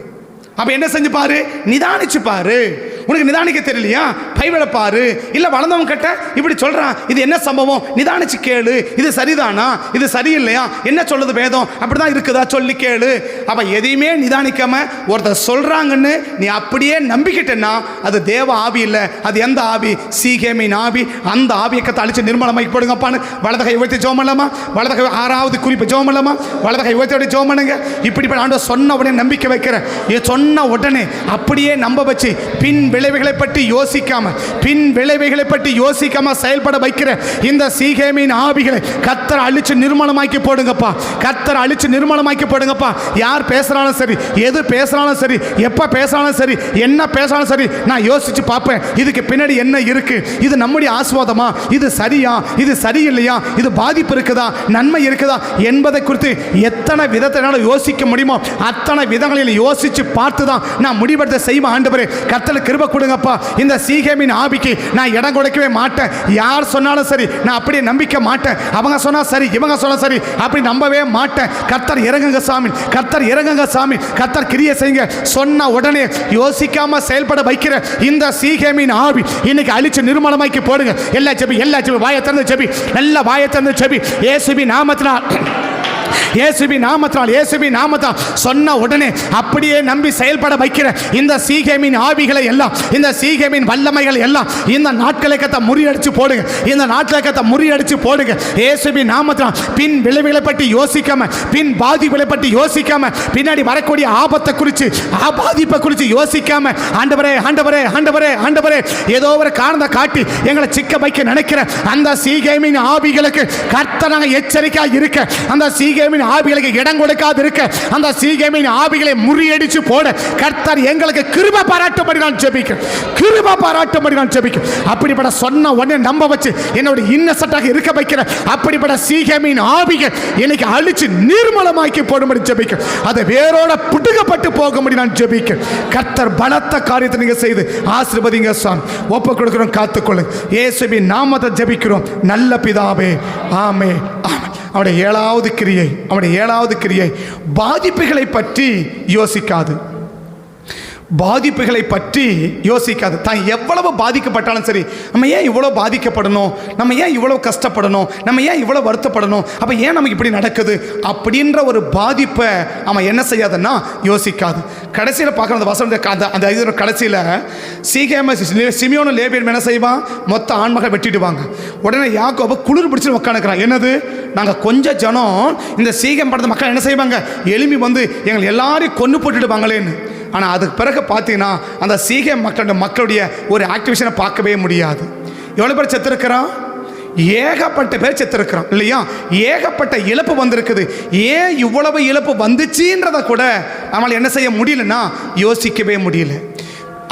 அப்போ என்ன செஞ்சு பாரு, நிதானிச்சு பாரு. உனக்கு நிதானிக்க தெரியலையா, பைபிளை பாரு. இல்லை வளர்ந்தவங்க கிட்ட இப்படி சொல்கிறான், இது என்ன சம்பவம், நிதானிச்சு கேளு. இது சரிதானா, இது சரியில்லையா, என்ன சொல்லுது வேதம், அப்படி தான் இருக்குதா சொல்லி கேளு. அப்போ எதையுமே நிதானிக்காம ஒருத்தர் சொல்கிறாங்கன்னு நீ அப்படியே நம்பிக்கிட்டேன்னா அது தேவ ஆவி இல்லை. அது எந்த ஆவி, சீகேமின் ஆவி. அந்த ஆவியை கத்தை அழிச்சு நிர்மலமாக்கி போடுங்கப்பான்னு வலதகை உயர்த்தி ஜெபம் பண்ணலாமா, வலதகை 6வது குறிப்பு ஜெபம் பண்ணலாமா, வலதகை உயர்த்தி ஜெபம் பண்ணுங்க. இப்படி ஆண்டவர் சொன்ன உடனே நம்பிக்கை வைக்கிறேன், சொன்ன உடனே அப்படியே நம்ப வச்சு பின் விளைவுகளை பற்றி யோசிக்காம செயல்பட வைக்கிற இந்த சீகேமின் ஆவிகளை கர்த்தர் அழிச்சு நிர்மலமாக்கி போடுங்கப்பா, கர்த்தர் அழிச்சு நிர்மலமாக்கி போடுங்கப்பா. யார் பேசுறாலும் சரி, எது பேசுறாலும் சரி, எப்ப பேசுறாலும் சரி, என்ன பேசுறாலும் சரி, நான் யோசிச்சு பார்ப்பேன் இதுக்கு பின்னாடி என்ன இருக்கு, இது நம்முடைய ஆசீர்வாதமா, இது சரியா, இது சரியில்லையா, இது பாதிப்பு இருக்குதா, நன்மை இருக்குதா என்பதை குறித்து எத்தனை விதத்தை யோசிக்க முடியுமோ அத்தனை விதங்களில் யோசிச்சு பார்த்து தான் நான் முடிவெடுத்த செய்வேன். ஆண்டவரே கர்த்தருக்கு கிருபை கொடுங்கப்பா. இந்த சீகேமின் ஆவிக்கு நான் இடம் கொடுக்கவே மாட்டேன். யார் சொன்னாலும் சரி நான் அப்படியே நம்பிக்க மாட்டேன். அவங்க சொன்னா சரி, இவங்க சொன்னா சரி, அப்படி நம்பவே மாட்டேன். கர்த்தர் இறங்குங்க சாமி, கர்த்தர் இறங்குங்க சாமி, கர்த்தர் கிரியை செய்யுங்க. சொன்ன உடனே யோசிக்காம செயல்பட வைக்கிற இந்த சீகேமின் ஆவி இன்னைக்கு அழிச்சு நிர்மலமாக்கி போடுங்க. எல்லா ஜெபி வாயை திறந்து ஜெபி, நல்ல வாயை திறந்து ஜெபி. இயேசுவின் நாமத்தால் சொன்ன உடனே அப்படியே நம்பி செயல்பட வைக்கிற இந்த சீகேமின் ஆவிகளை எல்லாம், இந்த சீகேமின் வல்லமைகள் எல்லாம் இந்த நாட்களை கத்த முறியடிச்சு போடுங்க, இந்த நாட்களை கத்த முறியடிச்சு போடுங்க. இயேசுவின் நாமத்தால் பின் விளைவுகளை பற்றி யோசிக்காம, பின் பாதிப்புகளை பற்றி யோசிக்காம, பின்னாடி வரக்கூடிய ஆபத்தை குறித்து, பாதிப்பை குறித்து யோசிக்காம, ஆண்டவரே ஆண்டவரே ஆண்டவரே ஆண்டவரே ஏதோ ஒரு காரணத்தை காட்டி எங்களை சிக்க வைக்க நினைக்கிற அந்த சீகேமின் ஆவிகளுக்கு கர்த்தர் நாங்கள் எச்சரிக்கையாக இருக்க, அந்த சீகேமின் ஆவிகளுக்கு இடம் கொடுக்காது இருக்க, அந்த சீகேமின் ஆவிகளை முறியடிச்சு போட கர்த்தர் எங்களுக்கு கிருபை பாராட்டும்படி நான் ஜெபிக்கிறேன், கிருபை பாராட்டும்படி நான் ஜெபிக்கிறேன். அப்படிப்பட்ட சொன்ன உடனே நம்ப வச்சு என்னோட இன்னசென்ட்டாக இருக்க வைக்கிற அப்படிப்பட்ட சீகேமின் ஆவிகள் இன்னைக்கு அழிச்சு நிர்மலமாக்கி போடும்படி ஜெபிக்கிறேன். அதை வேரோட புடுங்கப்பட்டு போகும்படி நான் ஜெபிக்கிறேன். கர்த்தர் பலத்த காரியத்தை நீங்க செய்து ஆசீர்வதிங்க சாமி. ஒப்பு கொடுக்கிறோம், காத்துக்கொள்ளுங்க. இயேசுவின் நாமத்தை ஜெபிக்கிறோம் நல்ல பிதாவே, ஆமென். அவனுடைய ஏழாவது கிரியை பாதிப்புகளை பற்றி யோசிக்காது. பாதிப்புகளை பற்றி யோசிக்காது. தான் எவ்வளவு பாதிக்கப்பட்டாலும் சரி, நம்ம ஏன் இவ்வளோ பாதிக்கப்படணும், நம்ம ஏன் இவ்வளோ கஷ்டப்படணும், நம்ம ஏன் இவ்வளோ வருத்தப்படணும், அப்போ ஏன் நமக்கு இப்படி நடக்குது அப்படின்ற ஒரு பாதிப்பை அவன் என்ன செய்யாதுன்னா யோசிக்காது. கடைசியில் பார்க்குற அந்த வசனம், அந்த இது கடைசியில் சீகேம சிமியோனும் லேவியனும் என்ன செய்வான், மொத்த ஆண்மகள் வெட்டிடுவாங்க. உடனே யாக்கோபு குளிர் பிடிச்சி உட்காந்துக்கிறான். என்னது, நாங்கள் கொஞ்சம் ஜனம், இந்த சீகம் படத்தை மக்கள் என்ன செய்வாங்க, எலும்பி வந்து எங்களை எல்லாரையும் கொன்று போட்டுடுவாங்களேன்னு. ஆனால் அதுக்கு பிறகு பார்த்தீங்கன்னா அந்த சீகம் மக்களுடைய ஒரு ஆக்டிவேஷனை பார்க்கவே முடியாது. எவ்வளோ பேர் செத்துருக்கிறான், ஏகப்பட்ட பேர் செத்துருக்கிறான் இல்லையா, ஏகப்பட்ட இழப்பு வந்திருக்குது. ஏன் இவ்வளவு இழப்பு வந்துச்சுன்றதை கூட நம்மளால் என்ன செய்ய முடியலன்னா யோசிக்கவே முடியல.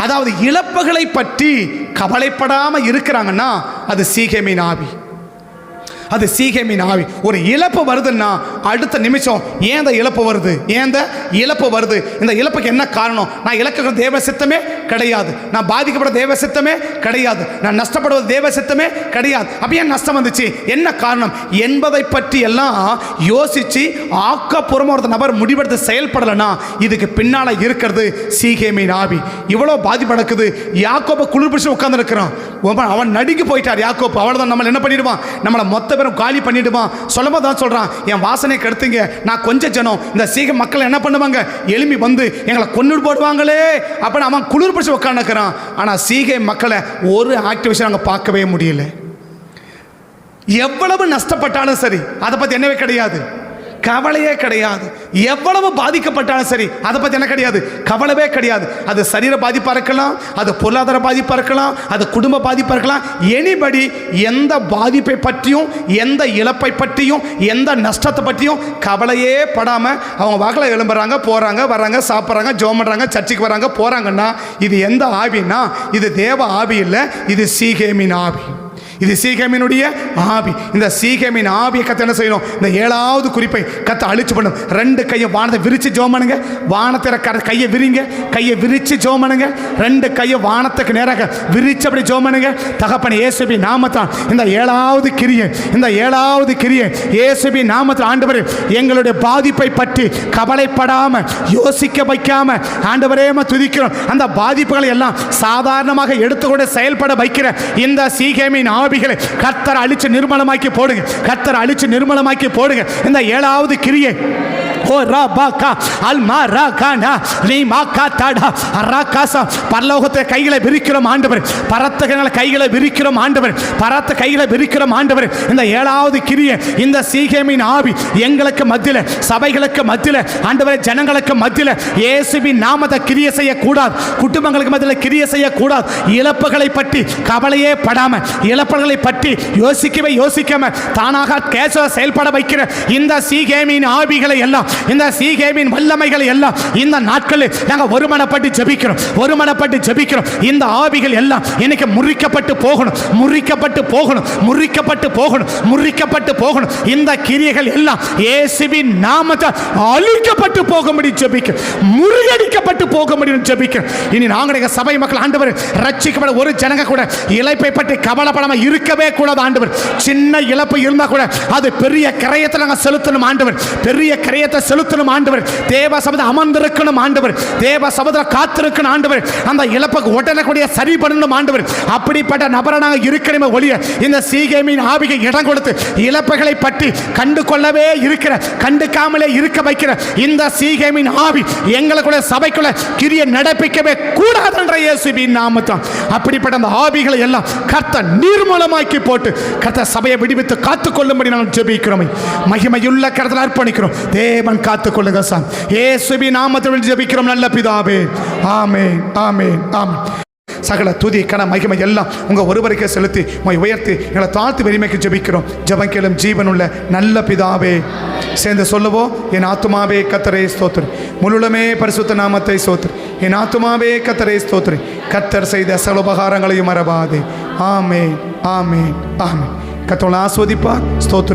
அதாவது இழப்புகளை பற்றி கவலைப்படாமல் இருக்கிறாங்கன்னா அது சீகேமின் ஆவி, அது சீகேமின் ஆவி. ஒரு இழப்பு வருதுன்னா அடுத்த நிமிஷம் ஏன் இந்த இழப்பு வருது, ஏன் இந்த இழப்பு வருது, இந்த இழப்புக்கு என்ன காரணம், நான் இழக்கிற தேவ சித்தமே கிடையாது, நான் பாதிக்கப்பட தேவ சித்தமே கிடையாது, நான் நஷ்டப்படுவது தேவ சித்தமே கிடையாது, அப்போ ஏன் நஷ்டம் வந்துச்சு, என்ன காரணம் என்பதை பற்றி எல்லாம் யோசித்து ஆக்கப்பூர்வமாக ஒரு நபர் முடிவெடுத்து செயல்படலைன்னா இதுக்கு பின்னால் இருக்கிறது சீகேமின் ஆவி. இவ்வளோ பாதிப்பு நடக்குது. யாக்கோபை குளிர் பிடிச்சி உட்கார்ந்துருக்கிறான். அவன் நடுங்கி போயிட்டார் யாக்கோபு. அவ்வளோதான், நம்மளை என்ன பண்ணிடுவான், நம்மளை மொத்த பேரும் காலி பண்ணிடுவான். சொல்லும்போது தான் சொல்கிறான், என் வாசனை கெடுத்துங்க, நான் கொஞ்சம் ஜனம், இந்த சீக மக்கள் என்ன பண்ணுவாங்க, எலும்பி வந்து எங்களை கொண்டு போடுவாங்களே அப்படின்னு அவன் குளிர் பிடிச்சி உட்காந்துக்கிறான். ஆனால் சீகை மக்களை ஒரு ஆக்டிவேஷன் அங்கே பார்க்கவே முடியல. எவ்வளவு நஷ்டப்பட்டாலும் சரி அதை பற்றி என்னவே கிடையாது, கவலையே கிடையாது. எவ்வளவு பாதிக்கப்பட்டாலும் சரி அதை பற்றி என்ன கிடையாது, கவலையே கிடையாது. அது சரீர பாதிப்பாக இருக்கலாம், அது பொருளாதார பாதிப்பாக இருக்கலாம், அது குடும்ப பாதிப்பாக இருக்கலாம். எனிபடி எந்த பாதிப்பை பற்றியும், எந்த இழப்பை பற்றியும், எந்த நஷ்டத்தை பற்றியும் கவலையே படாமல் அவங்க வாக்கில் எழும்புறாங்க, போகிறாங்க, வர்றாங்க, சாப்பிட்றாங்க, ஜோம் பண்ணுறாங்க, சர்ச்சுக்கு வராங்க, போகிறாங்கன்னா இது எந்த ஆவின்னா இது தேவ ஆவி இல்லை, இது சீகேமின் ஆவி, இது சீகேமினுடைய ஆவி. இந்த சீகேமின் ஆவியை கத்த என்ன செய்யணும், இந்த 7வது குறிப்பை கத்த அழிச்சு பண்ணும். 2 கையை வானத்தை விரிச்சு ஜெபம் பண்ணுங்க, வானத்தை கையை விரிங்க, கையை விரிச்சு ஜெபம் பண்ணுங்க, 2 கையை வானத்துக்கு நேராக விரிச்சு அப்படி ஜெபம் பண்ணுங்க. தகப்பன் இயேசுவின் நாமத்தான் இந்த 7வது கிரியை, இந்த 7வது கிரியை இயேசுவின் நாமத்தில் ஆண்டவரே எங்களுடைய பாதிப்பை பற்றி கவலைப்படாம யோசிக்க வைக்காம ஆண்டவரே துதிக்கிறோம். அந்த பாதிப்புகளை எல்லாம் சாதாரணமாக எடுத்துக்கொண்டு செயல்பட வைக்கிற இந்த சீகேமின் ஆவிகளை கர்த்தர் அழிச்சு நிர்மலமாக்கி போடுங்க, கர்த்தர் அழிச்சு நிர்மலமாக்கி போடுங்க. இந்த 7வது கிரியை பரலோகத்தை கைகளை விரிக்கிறோம் ஆண்டவர், பரத்த கைகளை விரிக்கிறோம் ஆண்டவர், பரத்த கைகளை விரிக்கிறோம் ஆண்டவர். இந்த 7வது கிரியை இந்த சீகேமின் ஆவி எங்களுக்கு மத்தியில், சபைகளுக்கு மத்தியில், ஆண்டவரே ஜனங்களுக்கு மத்தியில் இயேசுவின் நாமத்தை கிரியை செய்யக்கூடாது, குடும்பங்களுக்கு மத்தியில் கிரியை செய்யக்கூடாது. இழப்புகளை பற்றி கவலையே படாம, இழப்புகளை பற்றி யோசிக்காம தானாக கேச செயல்பட வைக்கிற இந்த சீகேமின் ஆவிகளை எல்லாம், இந்த சீகேமின் வல்லமைகளை எல்லாம் இந்த நாட்களில் நாங்கள் ஒருமனப்பட்டு ஜெபிக்கிறோம், ஒருமனப்பட்டு ஜெபிக்கிறோம். இந்த ஆவிகள் எல்லாம் இன்னைக்கு முறிக்கப்பட்டு போகணும், முறிக்கப்பட்டு போகணும், முறிக்கப்பட்டு போகணும், முறிக்கப்பட்டு போகணும். இந்த கிரியைகள் எல்லாம் இயேசுவின் நாமத்தால் அழிக்கப்பட்டு போக முடியும் ஜெபிக்க, முறியடிக்கப்பட்டு போக முடியும் ஜெபிக்க. இனி நாங்கள் சபை மக்கள் ஆண்டவர் ரட்சிக்கப்பட ஒரு ஜனங்க கூட இழப்பை பற்றி கவலைப்படாம இருக்கவே கூடாது ஆண்டவர். சின்ன இழப்பு இருந்தா கூட அது பெரிய கிரயத்தை நாங்கள் செலுத்தணும் ஆண்டவர், பெரிய கிரயத்தை செலுத்தணும் ஆண்டவர். தேவ சபதம் அமர்ந்திருக்கணும் ஆண்டவர், தேவ சபதம் காத்திருக்கணும் ஆண்டவர். அந்த இழப்புக்கு உடனே சரி பண்ணணும் ஆண்டவர். அப்படிப்பட்ட நபரை நாங்கள் இருக்கணுமே ஒழிய இந்த சீகேமின் ஆவிக்கு இடம் கொடுத்து இழப்புகளை பற்றி கண்டு கொள்ளவே இருக்கிற, கண்டுக்காமலே இருக்க வைக்கிற இந்த சீகேமின் ஆவி எங்களுக்குள்ள சபைக்குள்ள கிரியை நடப்பிக்கவே கூடாது என்ற இயேசுவின் நாமத்தான். அப்படிப்பட்ட அந்த ஆவிகளை எல்லாம் கர்த்தர் நிர்மூலமாக்கி போட்டு கர்த்தர் சபையை விடுவித்து காத்துக்கொள்ளும்படி நாங்கள் ஜெபிக்கிறோம். மகிமையுள்ள கர்த்தர் அர்ப்பணிக்கிறோம். தேவன் காத்துக்கொள்ளுங்க சார், இயேசுவின் நாமத்தில் ஜெபிக்கிறோம் நல்ல பிதாவே. ஆமென், ஆமென், ஆமென். சகல துதி கன மகிமை எல்லாம் உங்கள் ஒருவருக்கே செலுத்தி உங்களை உயர்த்தி எங்களை தாழ்த்து வெறிமைக்கு ஜெபிக்கிறோம். ஜெபம் கேளும் ஜீவனுள்ள நல்ல பிதாவே. சேர்ந்து சொல்லுவோம், என் ஆத்துமாவே கர்த்தரை ஸ்தோத்திரி, முழுமே பரிசுத்த நாமத்தை ஸ்தோத்திரி, என் ஆத்துமாவே கர்த்தரை ஸ்தோத்திரி, கர்த்தர் செய்த சகல உபகாரங்களையும் மறவாதே. ஆமென், ஆமென், ஆமென். கர்த்தர் ஆஸ்வதிப்பார். ஸ்தோத்திரி.